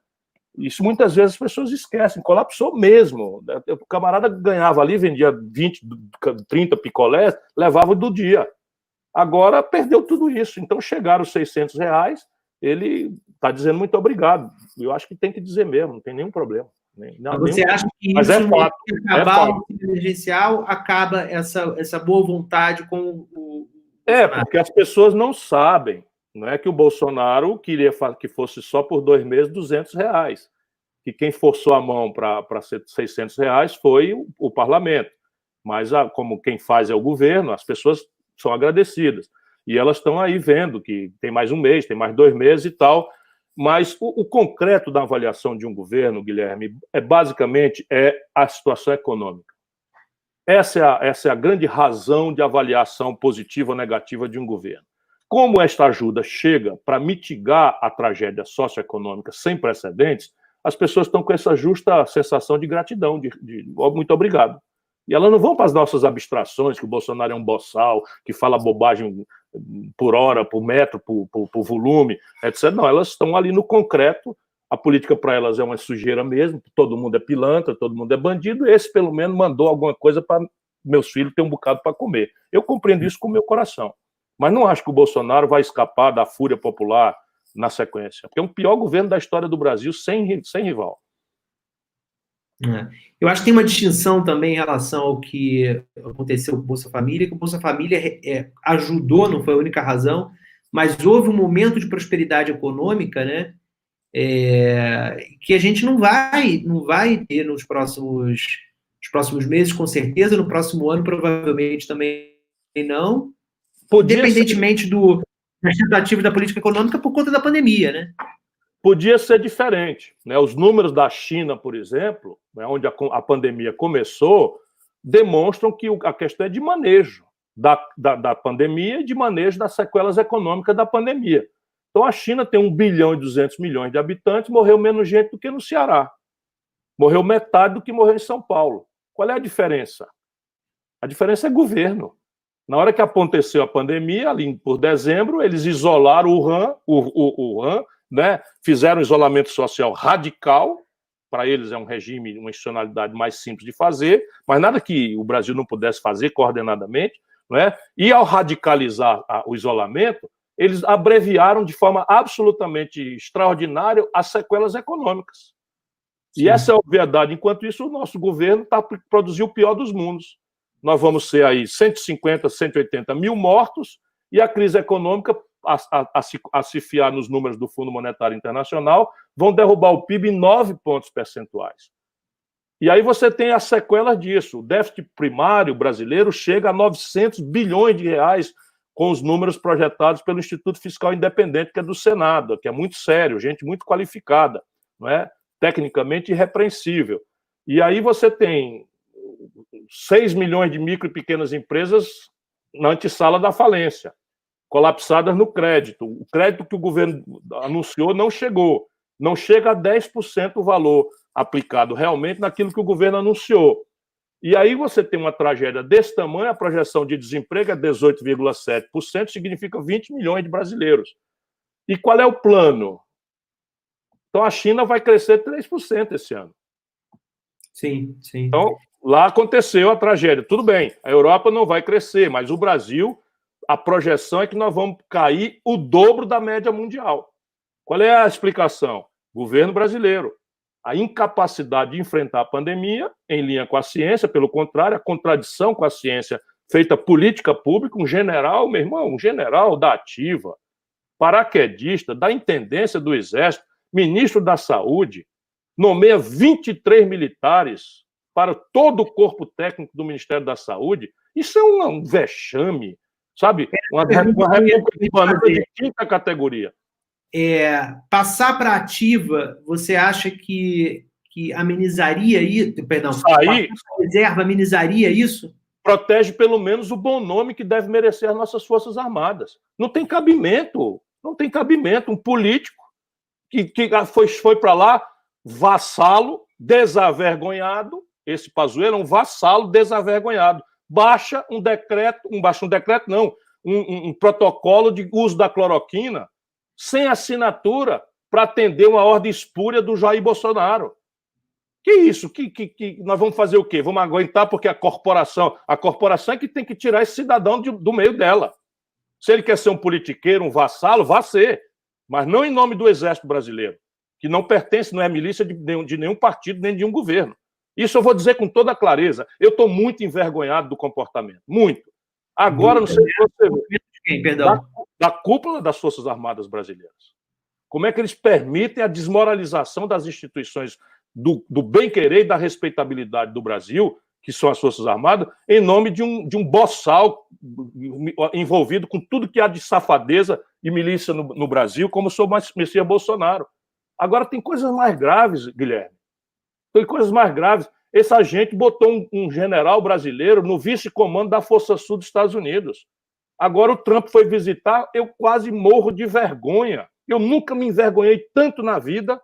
Isso muitas vezes as pessoas esquecem, colapsou mesmo. O camarada ganhava ali, vendia 20, 30 picolés, levava do dia. Agora perdeu tudo isso. Então chegaram os R$600, ele está dizendo muito obrigado. Eu acho que tem que dizer mesmo, não tem nenhum problema. Mas você acha que mas isso, é fato, acabar o emergencial, acaba essa boa vontade com o Bolsonaro? Porque as pessoas não sabem. Não é que o Bolsonaro queria que fosse só por 2 meses R$200. Que quem forçou a mão para ser R$600 foi o parlamento. Mas como quem faz é o governo, as pessoas são agradecidas. E elas estão aí vendo que tem mais um mês, tem mais 2 meses e tal. Mas o concreto da avaliação de um governo, Guilherme, basicamente a situação econômica. Essa é a grande razão de avaliação positiva ou negativa de um governo. Como esta ajuda chega para mitigar a tragédia socioeconômica sem precedentes, as pessoas estão com essa justa sensação de gratidão, de muito obrigado. E elas não vão para as nossas abstrações, que o Bolsonaro é um boçal, que fala bobagem por hora, por metro, por volume, etc. Não, elas estão ali no concreto. A política para elas é uma sujeira mesmo, todo mundo é pilantra, todo mundo é bandido. Esse, pelo menos, mandou alguma coisa para meus filhos ter um bocado para comer. Eu compreendo isso com o meu coração. Mas não acho que o Bolsonaro vai escapar da fúria popular na sequência. Porque é o pior governo da história do Brasil, sem rival. Eu acho que tem uma distinção também em relação ao que aconteceu com o Bolsa Família, que o Bolsa Família ajudou, não foi a única razão, mas houve um momento de prosperidade econômica, né, que a gente não vai ter nos próximos meses, com certeza, no próximo ano, provavelmente também não, independentemente da tentativa da política econômica por conta da pandemia, né? Podia ser diferente, né? Os números da China, por exemplo, né, onde a pandemia começou, demonstram que a questão é de manejo da pandemia e de manejo das sequelas econômicas da pandemia. Então, a China tem 1 bilhão e 200 milhões de habitantes, morreu menos gente do que no Ceará. Morreu metade do que morreu em São Paulo. Qual é a diferença? A diferença é governo. Na hora que aconteceu a pandemia, ali por dezembro, eles isolaram o Wuhan, né? Fizeram um isolamento social radical. Para eles é um regime, uma institucionalidade mais simples de fazer, mas nada que o Brasil não pudesse fazer coordenadamente, né? E ao radicalizar o isolamento, eles abreviaram de forma absolutamente extraordinária as sequelas econômicas. Sim. E essa é a obviedade. Enquanto isso, o nosso governo está produzindo o pior dos mundos. Nós vamos ter aí 150, 180 mil mortos e a crise econômica, a se fiar nos números do Fundo Monetário Internacional, vão derrubar o PIB em 9 pontos percentuais. E aí você tem as sequelas disso. O déficit primário brasileiro chega a 900 bilhões de reais com os números projetados pelo Instituto Fiscal Independente, que é do Senado, que é muito sério, gente muito qualificada, não é? Tecnicamente irrepreensível. E aí você tem 6 milhões de micro e pequenas empresas na antessala da falência, colapsadas no crédito. O crédito que o governo anunciou não chegou. Não chega a 10% o valor aplicado realmente naquilo que o governo anunciou. E aí você tem uma tragédia desse tamanho, a projeção de desemprego é 18,7%, significa 20 milhões de brasileiros. E qual é o plano? Então a China vai crescer 3% esse ano. Sim, sim. Então, lá aconteceu a tragédia. Tudo bem, a Europa não vai crescer, mas o Brasil, a projeção é que nós vamos cair o dobro da média mundial. Qual é a explicação? Governo brasileiro. A incapacidade de enfrentar a pandemia em linha com a ciência, pelo contrário, a contradição com a ciência feita política pública, um general, meu irmão, um general da ativa, paraquedista, da intendência do Exército, ministro da Saúde, nomeia 23 militares para todo o corpo técnico do Ministério da Saúde. Isso é um vexame, sabe? Uma república de quinta categoria. Passar para ativa, você acha que amenizaria isso? Perdão, reserva amenizaria isso? Protege pelo menos o bom nome que deve merecer as nossas Forças Armadas. Não tem cabimento. Um político que foi para lá vassalo, desavergonhado. Esse Pazuello é um vassalo desavergonhado. Baixa um protocolo de uso da cloroquina sem assinatura para atender uma ordem espúria do Jair Bolsonaro. Que isso? Que nós vamos fazer o quê? Vamos aguentar porque a corporação é que tem que tirar esse cidadão do meio dela. Se ele quer ser um politiqueiro, um vassalo, vá ser, mas não em nome do Exército Brasileiro, que não pertence, não é milícia de nenhum partido, nem de um governo. Isso eu vou dizer com toda clareza. Eu estou muito envergonhado do comportamento. Muito. Agora, não sei se você vê, da cúpula das Forças Armadas Brasileiras. Como é que eles permitem a desmoralização das instituições do bem-querer e da respeitabilidade do Brasil, que são as Forças Armadas, em nome de um boçal envolvido com tudo que há de safadeza e milícia no Brasil, como o Messias Bolsonaro. Agora, tem coisas mais graves, Guilherme. Tem coisas mais graves. Esse agente botou um general brasileiro no vice-comando da Força Sul dos Estados Unidos. Agora o Trump foi visitar, eu quase morro de vergonha. Eu nunca me envergonhei tanto na vida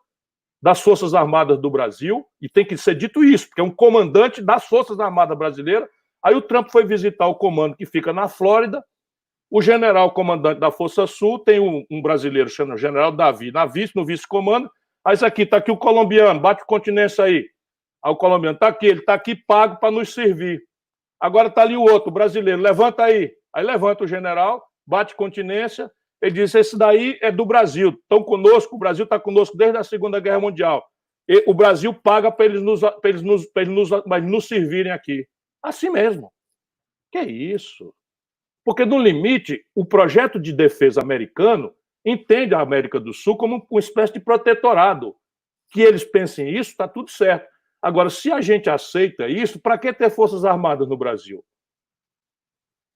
das Forças Armadas do Brasil, e tem que ser dito isso, porque é um comandante das Forças Armadas Brasileiras. Aí o Trump foi visitar o comando que fica na Flórida, o general comandante da Força Sul, tem um brasileiro chamado General Davi no vice-comando. Aí isso aqui, está aqui o colombiano, bate continência aí. Aí o colombiano, está aqui, ele está aqui pago para nos servir. Agora está ali o outro, o brasileiro, levanta aí. Aí levanta o general, bate continência, ele diz, esse daí é do Brasil, estão conosco, o Brasil está conosco desde a Segunda Guerra Mundial. E o Brasil paga para eles nos servirem aqui. Assim mesmo. Que isso? Porque, no limite, o projeto de defesa americano entende a América do Sul como uma espécie de protetorado. Que eles pensem isso, está tudo certo. Agora, se a gente aceita isso, para que ter forças armadas no Brasil?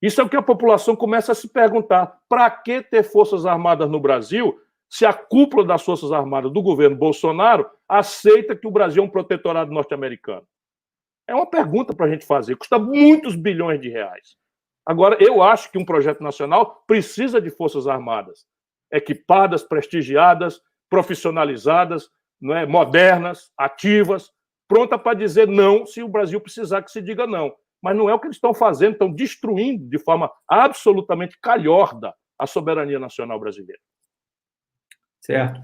Isso é o que a população começa a se perguntar. Para que ter forças armadas no Brasil se a cúpula das Forças Armadas do governo Bolsonaro aceita que o Brasil é um protetorado norte-americano? É uma pergunta para a gente fazer. Custa muitos bilhões de reais. Agora, eu acho que um projeto nacional precisa de forças armadas equipadas, prestigiadas, profissionalizadas, não é? Modernas, ativas, pronta para dizer não se o Brasil precisar que se diga não. Mas não é o que eles estão fazendo, estão destruindo de forma absolutamente calhorda a soberania nacional brasileira. Certo.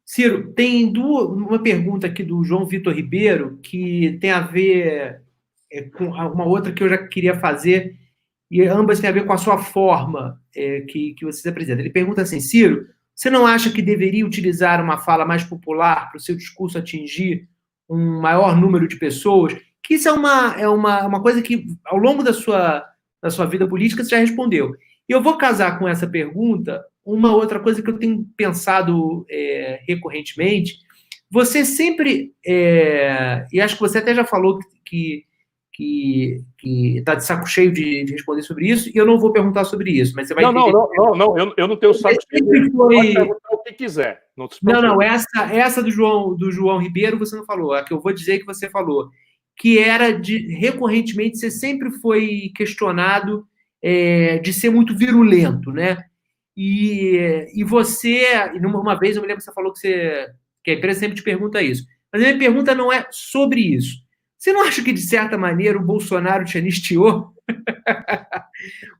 Ciro, tem uma pergunta aqui do João Vitor Ribeiro que tem a ver com uma outra que eu já queria fazer, e ambas têm a ver com a sua forma que vocês apresentam. Ele pergunta assim, Ciro, você não acha que deveria utilizar uma fala mais popular para o seu discurso atingir um maior número de pessoas? Que isso é uma coisa que, ao longo da sua vida política, você já respondeu. E eu vou casar com essa pergunta uma outra coisa que eu tenho pensado recorrentemente. Você sempre, e acho que você até já falou que está de saco cheio de responder sobre isso, e eu não vou perguntar sobre isso, mas você vai entender. Não, eu não tenho saco cheio. Pode perguntar o que quiser. Não, essa do João Ribeiro você não falou, a que eu vou dizer que você falou, que era recorrentemente, você sempre foi questionado de ser muito virulento, né? E você, uma vez eu me lembro que você falou que a empresa sempre te pergunta isso, mas a minha pergunta não é sobre isso. Você não acha que, de certa maneira, o Bolsonaro te anistiou?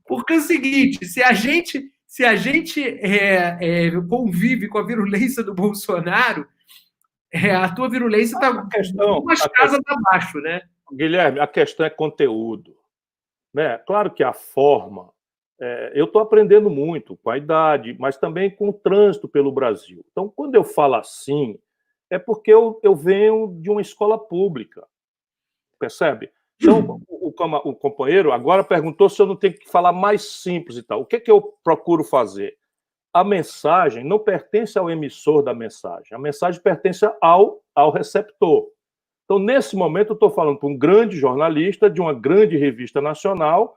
Porque é o seguinte, se a gente convive com a virulência do Bolsonaro, a tua virulência está umas casas abaixo, né? Guilherme, a questão é conteúdo. Né? Claro que a forma... eu estou aprendendo muito com a idade, mas também com o trânsito pelo Brasil. Então, quando eu falo assim, é porque eu venho de uma escola pública. Percebe? Então, o companheiro agora perguntou se eu não tenho que falar mais simples e tal. O que eu procuro fazer? A mensagem não pertence ao emissor da mensagem. A mensagem pertence ao receptor. Então, nesse momento, eu estou falando para um grande jornalista de uma grande revista nacional.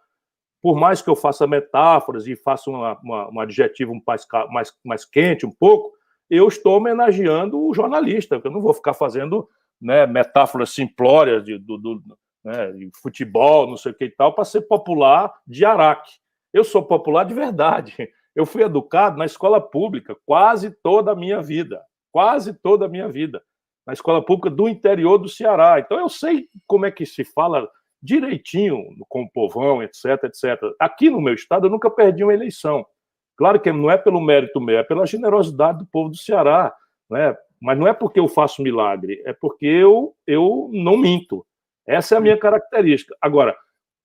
Por mais que eu faça metáforas e faça um adjetivo mais quente um pouco, eu estou homenageando o jornalista, porque eu não vou ficar fazendo metáforas simplórias de futebol, não sei o que e tal, para ser popular de Araque. Eu sou popular de verdade. Eu fui educado na escola pública quase toda a minha vida. Na escola pública do interior do Ceará. Então eu sei como é que se fala direitinho com o povão, etc, etc. Aqui no meu estado eu nunca perdi uma eleição. Claro que não é pelo mérito meu, é pela generosidade do povo do Ceará. né? Mas não é porque eu faço milagre, é porque eu não minto. Essa é a minha característica. Agora,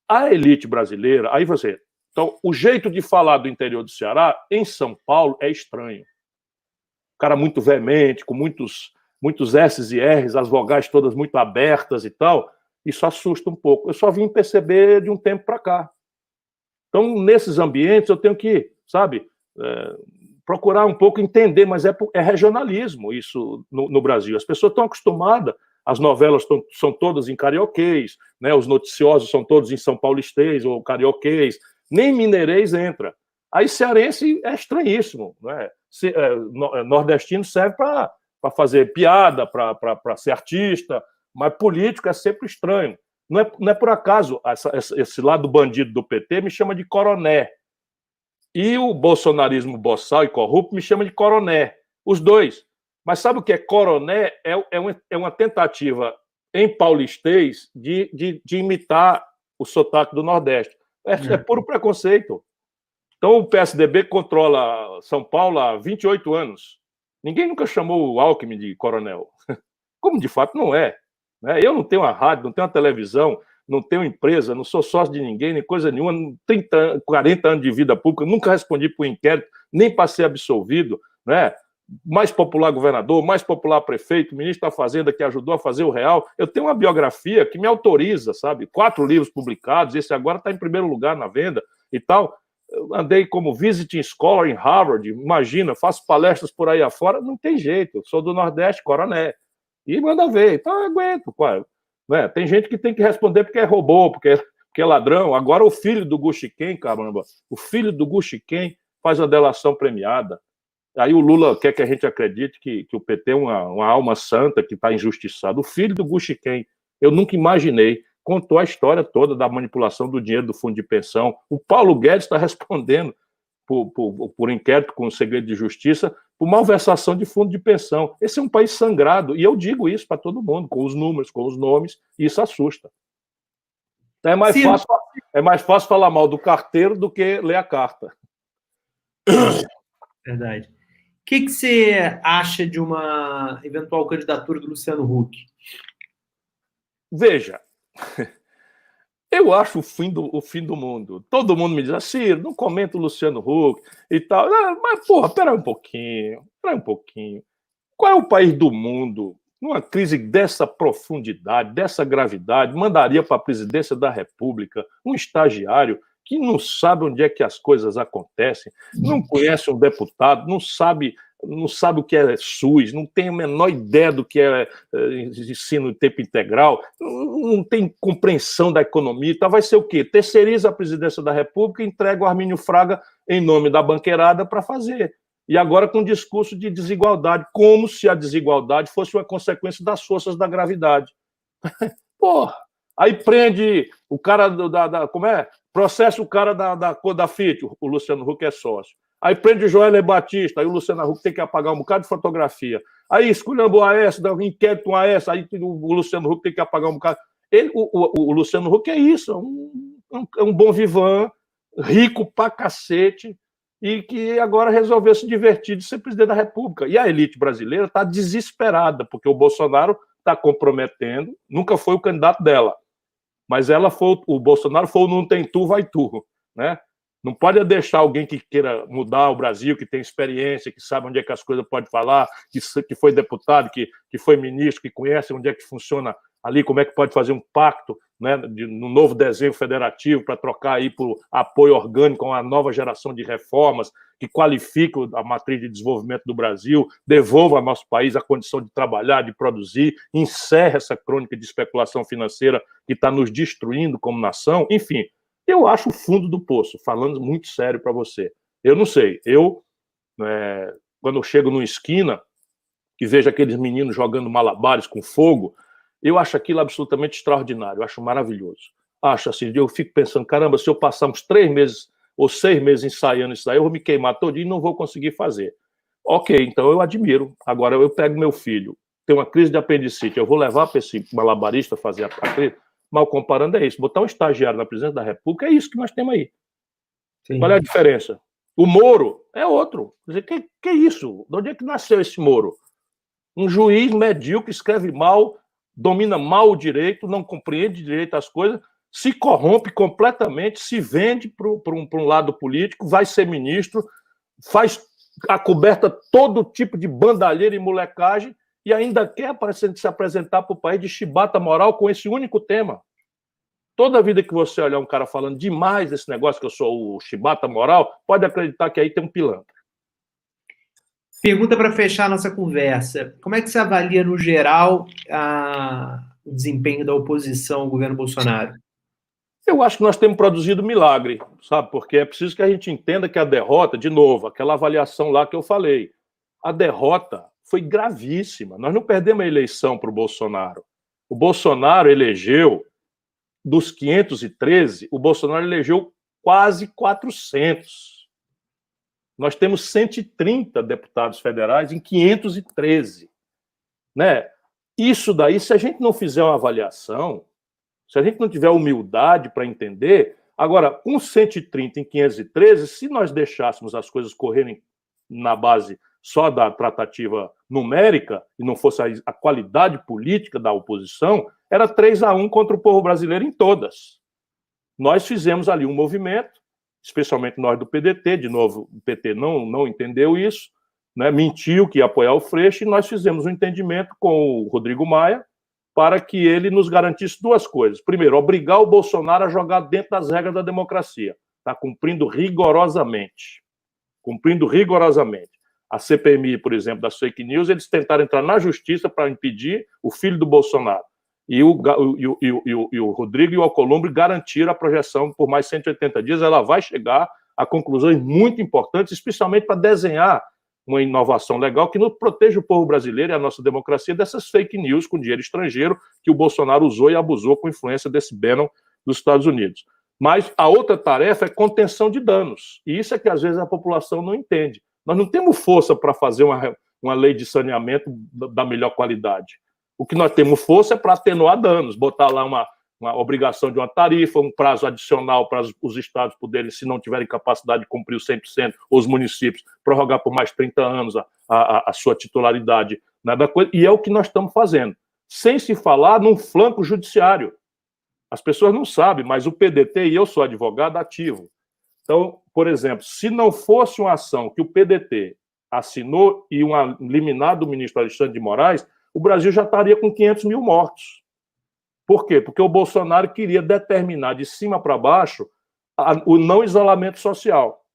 a elite brasileira, aí você... Então, o jeito de falar do interior do Ceará, em São Paulo, é estranho. O cara muito veemente, com muitos S's e R's, as vogais todas muito abertas e tal, isso assusta um pouco. Eu só vim perceber de um tempo para cá. Então, nesses ambientes, eu tenho que, sabe, procurar um pouco entender, mas é regionalismo isso no Brasil. As pessoas estão acostumadas, as novelas são todas em carioquês, né, os noticiosos são todos em são paulistês ou carioquês, nem mineirês entra. Aí cearense é estranhíssimo, né? Nordestino serve para fazer piada, para ser artista, mas político é sempre estranho. Não é por acaso esse lado bandido do PT me chama de coroné. E o bolsonarismo boçal e corrupto me chama de coroné. Os dois. Mas sabe o que é coroné? É uma tentativa em paulistês de imitar o sotaque do Nordeste. É puro preconceito. Então o PSDB controla São Paulo há 28 anos. Ninguém nunca chamou o Alckmin de coronel. Como de fato não é. Eu não tenho uma rádio, não tenho uma televisão, não tenho empresa, não sou sócio de ninguém, nem coisa nenhuma, 40 anos de vida pública, nunca respondi por inquérito, nem para ser absolvido, né? Mais popular governador, mais popular prefeito, ministro da Fazenda que ajudou a fazer o real. Eu tenho uma biografia que me autoriza, sabe? 4 livros publicados, esse agora está em primeiro lugar na venda e tal. Eu andei como visiting scholar em Harvard, imagina, faço palestras por aí afora, não tem jeito, eu sou do Nordeste, coroné. E manda ver, então eu aguento, né? Tem gente que tem que responder porque é robô, porque é ladrão. Agora o filho do Guxiquem, caramba, o filho do Guxiquem faz a delação premiada. Aí o Lula quer que a gente acredite que o PT é uma alma santa que está injustiçado. O filho do Guxiquem, eu nunca imaginei, contou a história toda da manipulação do dinheiro do fundo de pensão. O Paulo Guedes está respondendo por inquérito com o segredo de justiça, por malversação de fundo de pensão. Esse é um país sangrado, e eu digo isso para todo mundo, com os números, com os nomes, e isso assusta. Então é mais fácil falar mal do carteiro do que ler a carta. Verdade. O que você acha de uma eventual candidatura do Luciano Huck? Veja, eu acho o fim do mundo. Todo mundo me diz assim, não comenta o Luciano Huck e tal. Mas, porra, pera um pouquinho. Qual é o país do mundo, numa crise dessa profundidade, dessa gravidade, mandaria para a presidência da República um estagiário que não sabe onde é que as coisas acontecem, não conhece um deputado, não sabe o que é SUS, não tem a menor ideia do que é ensino em tempo integral, não tem compreensão da economia, então vai ser o quê? Terceiriza a presidência da República e entrega o Armínio Fraga em nome da banqueirada para fazer. E agora com um discurso de desigualdade, como se a desigualdade fosse uma consequência das forças da gravidade. Porra! Aí prende o cara como é? Processa o cara da FIT, o Luciano Huck é sócio. Aí prende o Joélia Batista, aí o Luciano Huck tem que apagar um bocado de fotografia. Aí escolhendo o AES, dá um inquérito um AES, aí o Luciano Huck tem que apagar um bocado. O Luciano Huck é isso, é um bom vivan, rico pra cacete, e que agora resolveu se divertir de ser presidente da República. E a elite brasileira está desesperada, porque o Bolsonaro está comprometendo, nunca foi o candidato dela, mas o Bolsonaro foi o não tem tu, vai tu, né? Não pode deixar alguém que queira mudar o Brasil, que tem experiência, que sabe onde é que as coisas pode falar, que foi deputado, que foi ministro, que conhece onde é que funciona ali, como é que pode fazer um pacto, né, no novo desenho federativo para trocar aí por apoio orgânico a uma nova geração de reformas que qualifique a matriz de desenvolvimento do Brasil, devolva ao nosso país a condição de trabalhar, de produzir, encerre essa crônica de especulação financeira que está nos destruindo como nação. Enfim, eu acho o fundo do poço, falando muito sério para você. Eu não sei, quando eu chego numa esquina e vejo aqueles meninos jogando malabares com fogo, eu acho aquilo absolutamente extraordinário, eu acho maravilhoso. Acho assim, eu fico pensando, caramba, se eu passar uns 3 meses ou 6 meses ensaiando isso aí, eu vou me queimar todinho e não vou conseguir fazer. Ok, então eu admiro. Agora eu pego meu filho, tem uma crise de apendicite, eu vou levar para esse malabarista fazer a crise. Mal comparando é isso. Botar um estagiário na presidência da República é isso que nós temos aí. Sim. Qual é a diferença? O Moro é outro. Quer dizer, que é isso? De onde é que nasceu esse Moro? Um juiz medíocre, escreve mal, domina mal o direito, não compreende direito as coisas, se corrompe completamente, se vende para um lado político, vai ser ministro, faz acoberta todo tipo de bandalheira e molecagem e ainda quer se apresentar para o país de chibata moral com esse único tema. Toda vida que você olhar um cara falando demais desse negócio que eu sou o chibata moral, pode acreditar que aí tem um pilantra. Pergunta para fechar nossa conversa. Como é que você avalia, no geral, o desempenho da oposição ao governo Bolsonaro? Eu acho que nós temos produzido milagre, sabe? Porque é preciso que a gente entenda que a derrota, de novo, aquela avaliação lá que eu falei, a derrota foi gravíssima. Nós não perdemos a eleição para o Bolsonaro. O Bolsonaro elegeu, dos 513, o Bolsonaro elegeu quase 400. Nós temos 130 deputados federais em 513. Né? Isso daí, se a gente não fizer uma avaliação, se a gente não tiver humildade para entender, agora, com 130 em 513, se nós deixássemos as coisas correrem na base só da tratativa numérica, e não fosse a qualidade política da oposição, era 3-1 contra o povo brasileiro em todas. Nós fizemos ali um movimento, especialmente nós do PDT, de novo, o PT não entendeu isso, né, mentiu que ia apoiar o Freixo, e nós fizemos um entendimento com o Rodrigo Maia, para que ele nos garantisse duas coisas. Primeiro, obrigar o Bolsonaro a jogar dentro das regras da democracia. Está cumprindo rigorosamente. Cumprindo rigorosamente. A CPMI, por exemplo, das fake news, eles tentaram entrar na justiça para impedir o filho do Bolsonaro. E o Rodrigo e o Alcolumbre garantiram a projeção por mais 180 dias. Ela vai chegar a conclusões muito importantes, especialmente para desenhar uma inovação legal que nos proteja o povo brasileiro e a nossa democracia dessas fake news com dinheiro estrangeiro que o Bolsonaro usou e abusou com influência desse Bannon dos Estados Unidos. Mas a outra tarefa é contenção de danos. E isso é que às vezes a população não entende. Nós não temos força para fazer uma lei de saneamento da melhor qualidade. O que nós temos força é para atenuar danos, botar lá uma obrigação de uma tarifa, um prazo adicional para os estados poderem, se não tiverem capacidade de cumprir os 100%, ou os municípios, prorrogar por mais 30 anos a sua titularidade. E é o que nós estamos fazendo. Sem se falar num flanco judiciário. As pessoas não sabem, mas o PDT, e eu sou advogado ativo. Então, por exemplo, se não fosse uma ação que o PDT assinou e uma liminar do ministro Alexandre de Moraes, o Brasil já estaria com 500 mil mortos. Por quê? Porque o Bolsonaro queria determinar de cima para baixo o não isolamento social.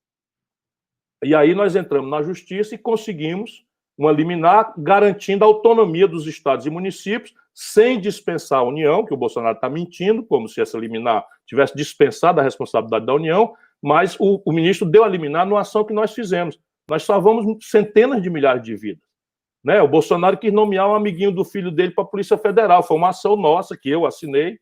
E aí nós entramos na justiça e conseguimos uma liminar garantindo a autonomia dos estados e municípios, sem dispensar a União, que o Bolsonaro está mentindo, como se essa liminar tivesse dispensado a responsabilidade da União, mas o ministro deu a liminar numa ação que nós fizemos. Nós salvamos centenas de milhares de vidas. Né? O Bolsonaro quis nomear um amiguinho do filho dele para a Polícia Federal. Foi uma ação nossa que eu assinei,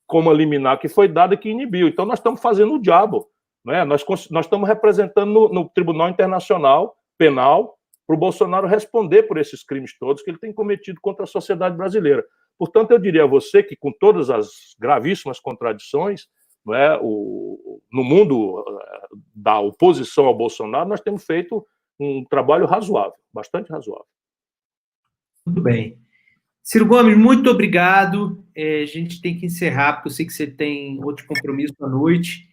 como a liminar que foi dada que inibiu. Então, nós estamos fazendo o diabo. Né? Nós estamos representando no Tribunal Internacional Penal para o Bolsonaro responder por esses crimes todos que ele tem cometido contra a sociedade brasileira. Portanto, eu diria a você que, com todas as gravíssimas contradições, né, no mundo da oposição ao Bolsonaro, nós temos feito um trabalho razoável, bastante razoável. Muito bem. Ciro Gomes, muito obrigado. A gente tem que encerrar, porque eu sei que você tem outro compromisso à noite.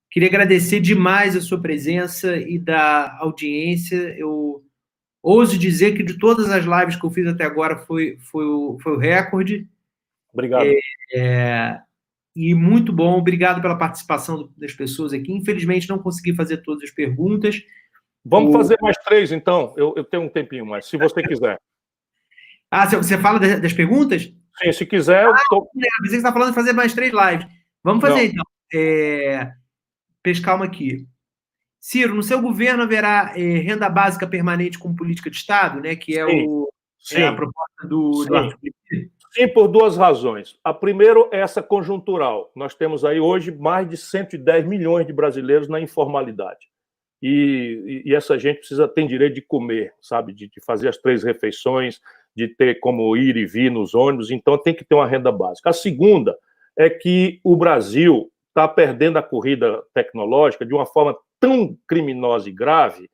Queria agradecer demais a sua presença e da audiência. Eu ouso dizer que de todas as lives que eu fiz até agora foi o recorde. Obrigado. E muito bom. Obrigado pela participação das pessoas aqui. Infelizmente, não consegui fazer todas as perguntas. Vamos fazer mais 3, então. Eu tenho um tempinho mais, se você quiser. Você fala das perguntas? Sim, se quiser. Você está falando de fazer mais 3 lives. Vamos fazer, então. Calma aqui. Ciro, no seu governo haverá renda básica permanente como política de Estado, né? Que é, a proposta do Arthur Lira? Sim, por 2 razões. A primeira é essa conjuntural. Nós temos aí hoje mais de 110 milhões de brasileiros na informalidade. E essa gente tem direito de comer, sabe? De fazer as 3 refeições, de ter como ir e vir nos ônibus, então tem que ter uma renda básica. A segunda é que o Brasil está perdendo a corrida tecnológica de uma forma tão criminosa e grave,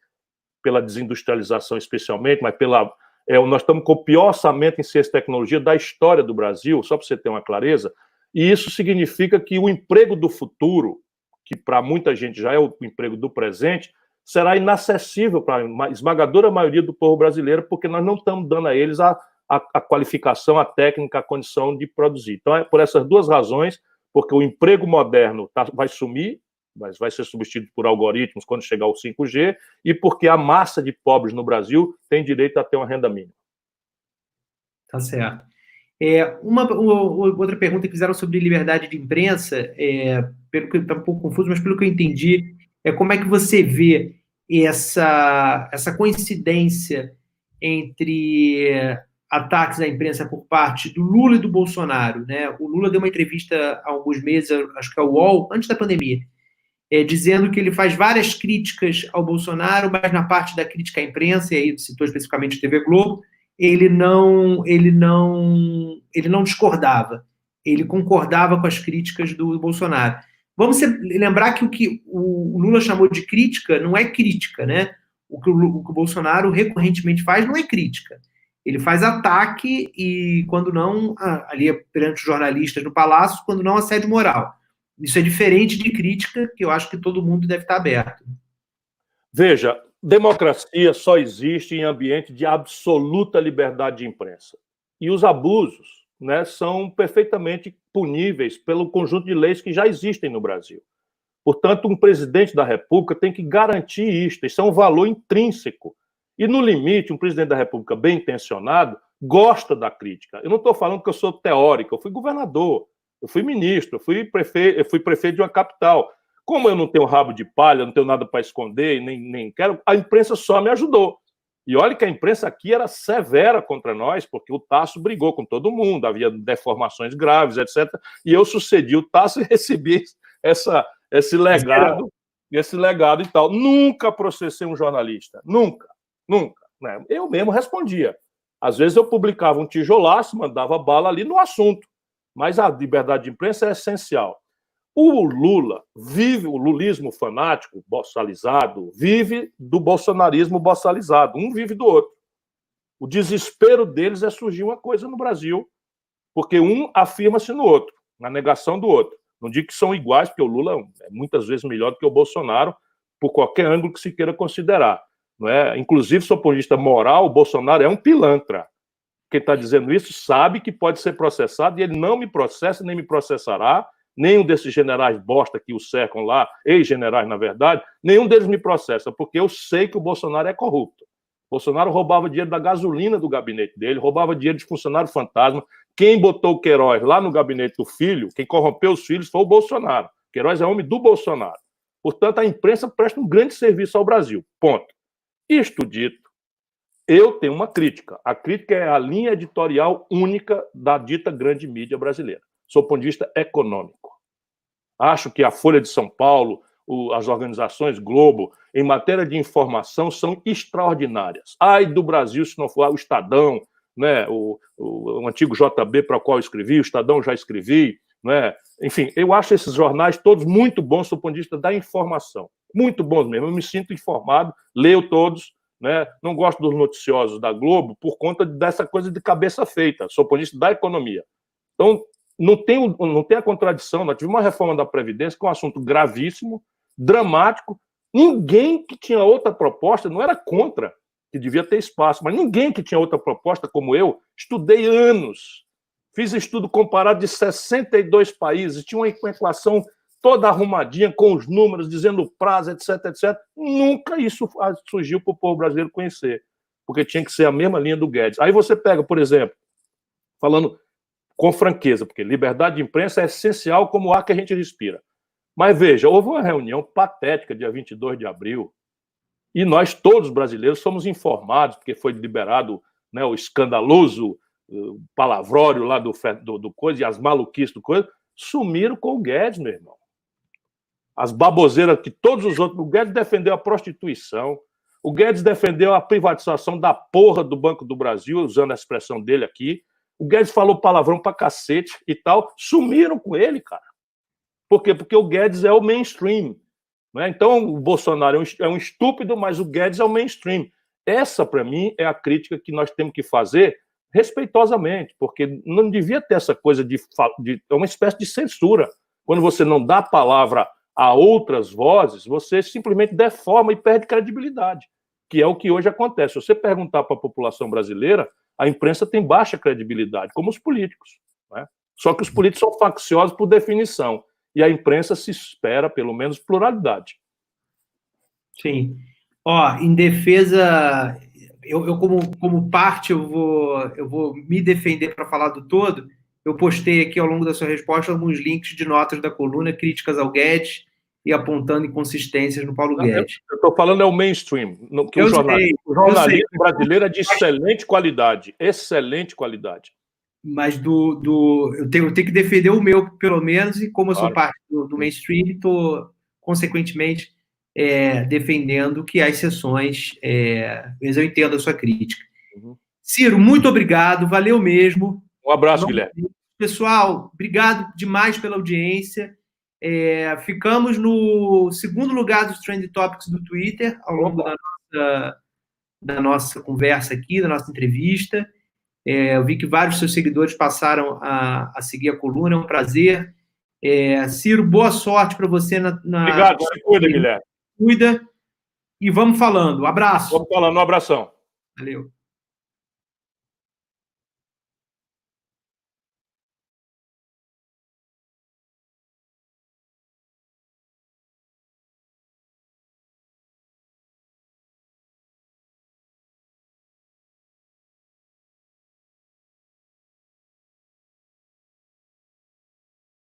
pela desindustrialização especialmente, mas pela Nós estamos com o pior orçamento em ciência e tecnologia da história do Brasil, só para você ter uma clareza, e isso significa que o emprego do futuro, que para muita gente já é o emprego do presente, será inacessível para a esmagadora maioria do povo brasileiro, porque nós não estamos dando a eles a qualificação, a técnica, a condição de produzir. Então, é por essas duas razões, porque o emprego moderno vai sumir, mas vai ser substituído por algoritmos quando chegar ao 5G, e porque a massa de pobres no Brasil tem direito a ter uma renda mínima. Tá certo. Uma outra pergunta que fizeram sobre liberdade de imprensa, pelo que está um pouco confuso, mas pelo que eu entendi, como é que você vê essa coincidência entre ataques à imprensa por parte do Lula e do Bolsonaro, né? O Lula deu uma entrevista há alguns meses, acho que é o UOL, antes da pandemia, dizendo que ele faz várias críticas ao Bolsonaro, mas na parte da crítica à imprensa, e aí citou especificamente a TV Globo, ele não discordava, ele concordava com as críticas do Bolsonaro. Vamos lembrar que o que o Lula chamou de crítica não é crítica, né? O que o Bolsonaro recorrentemente faz não é crítica. Ele faz ataque e, quando não, ali perante os jornalistas no Palácio, quando não, assédio moral. Isso é diferente de crítica, que eu acho que todo mundo deve estar aberto. Veja, democracia só existe em ambiente de absoluta liberdade de imprensa. E os abusos, né, são perfeitamente puníveis pelo conjunto de leis que já existem no Brasil. Portanto, um presidente da República tem que garantir isto. Isso é um valor intrínseco. E, no limite, um presidente da República bem intencionado gosta da crítica. Eu não estou falando que eu sou teórico, eu fui governador, eu fui ministro, eu fui prefeito de uma capital. Como eu não tenho rabo de palha, não tenho nada para esconder, nem quero, a imprensa só me ajudou. E olha que a imprensa aqui era severa contra nós, porque o Tasso brigou com todo mundo, havia deformações graves, etc. E eu sucedi o Tasso e recebi esse legado e tal. Nunca processei um jornalista, nunca. Né? Eu mesmo respondia. Às vezes eu publicava um tijolaço, mandava bala ali no assunto. Mas a liberdade de imprensa é essencial. O Lula vive, o lulismo fanático, bossalizado, vive do bolsonarismo bossalizado. Um vive do outro. O desespero deles é surgir uma coisa no Brasil, porque um afirma-se no outro, na negação do outro. Não digo que são iguais, porque o Lula é muitas vezes melhor do que o Bolsonaro, por qualquer ângulo que se queira considerar. Não é? Inclusive, do ponto de vista moral, o Bolsonaro é um pilantra. Quem está dizendo isso sabe que pode ser processado, e ele não me processa, nem me processará, nenhum desses generais bosta que o cercam lá, ex-generais, na verdade, nenhum deles me processa, porque eu sei que o Bolsonaro é corrupto. O Bolsonaro roubava dinheiro da gasolina do gabinete dele, roubava dinheiro de funcionário fantasma. Quem botou o Queiroz lá no gabinete do filho, quem corrompeu os filhos, foi o Bolsonaro. Queiroz é homem do Bolsonaro. Portanto, a imprensa presta um grande serviço ao Brasil. Ponto. Isto dito, eu tenho uma crítica. A crítica é a linha editorial única da dita grande mídia brasileira, sob o ponto de vista econômico. Acho que a Folha de São Paulo, as organizações Globo, em matéria de informação, são extraordinárias. Ai do Brasil se não for o Estadão, né, o antigo JB para o qual eu escrevi, o Estadão já escrevi, né? Enfim, eu acho esses jornais todos muito bons sob o ponto de vista da informação. Muito bons mesmo. Eu me sinto informado, leio todos, né? Não gosto dos noticiosos da Globo por conta dessa coisa de cabeça feita, sob o ponto de vista da economia. Então, não tem a contradição. Nós tivemos uma reforma da Previdência, que é um assunto gravíssimo, dramático. Ninguém que tinha outra proposta, não era contra, que devia ter espaço, mas ninguém que tinha outra proposta como eu, estudei anos, fiz estudo comparado de 62 países, tinha uma equação toda arrumadinha, com os números, dizendo o prazo, etc, etc. Nunca isso surgiu para o povo brasileiro conhecer, porque tinha que ser a mesma linha do Guedes. Aí você pega, por exemplo, falando com franqueza, porque liberdade de imprensa é essencial como o ar que a gente respira. Mas veja, houve uma reunião patética, dia 22 de abril, e nós, todos brasileiros, somos informados, porque foi liberado, né, o escandaloso palavrório lá do coisa, e as maluquices do coisa, sumiram com o Guedes, meu irmão. As baboseiras que todos os outros... O Guedes defendeu a prostituição, o Guedes defendeu a privatização da porra do Banco do Brasil, usando a expressão dele aqui, o Guedes falou palavrão pra cacete e tal, sumiram com ele, cara. Por quê? Porque o Guedes é o mainstream. Né? Então, o Bolsonaro é um estúpido, mas o Guedes é o mainstream. Essa, para mim, é a crítica que nós temos que fazer respeitosamente, porque não devia ter essa coisa de uma espécie de censura. Quando você não dá palavra a outras vozes, você simplesmente deforma e perde credibilidade, que é o que hoje acontece. Se você perguntar para a população brasileira, a imprensa tem baixa credibilidade, como os políticos, né? Só que os políticos são facciosos por definição, e a imprensa se espera, pelo menos, pluralidade. Sim. Ó, em defesa, eu como parte, eu vou me defender para falar do todo. Eu postei aqui ao longo da sua resposta alguns links de notas da coluna, críticas ao Guedes e apontando inconsistências no Paulo Guedes. Eu estou falando é o mainstream, que o jornalismo brasileiro é de excelente qualidade, Mas eu tenho que defender o meu, pelo menos, e como eu sou parte do mainstream, estou, consequentemente, defendendo que há exceções, mas eu entendo a sua crítica. Ciro, muito obrigado, valeu mesmo. Um abraço, Guilherme. Pessoal, obrigado demais pela audiência. Ficamos no segundo lugar dos Trend Topics do Twitter, ao longo da nossa conversa aqui, da nossa entrevista. Eu vi que vários seus seguidores passaram a seguir a coluna, é um prazer. Ciro, boa sorte para você Obrigado, se cuida, Guilherme. Cuida e vamos falando. Abraço. Vamos falando, um abração. Valeu.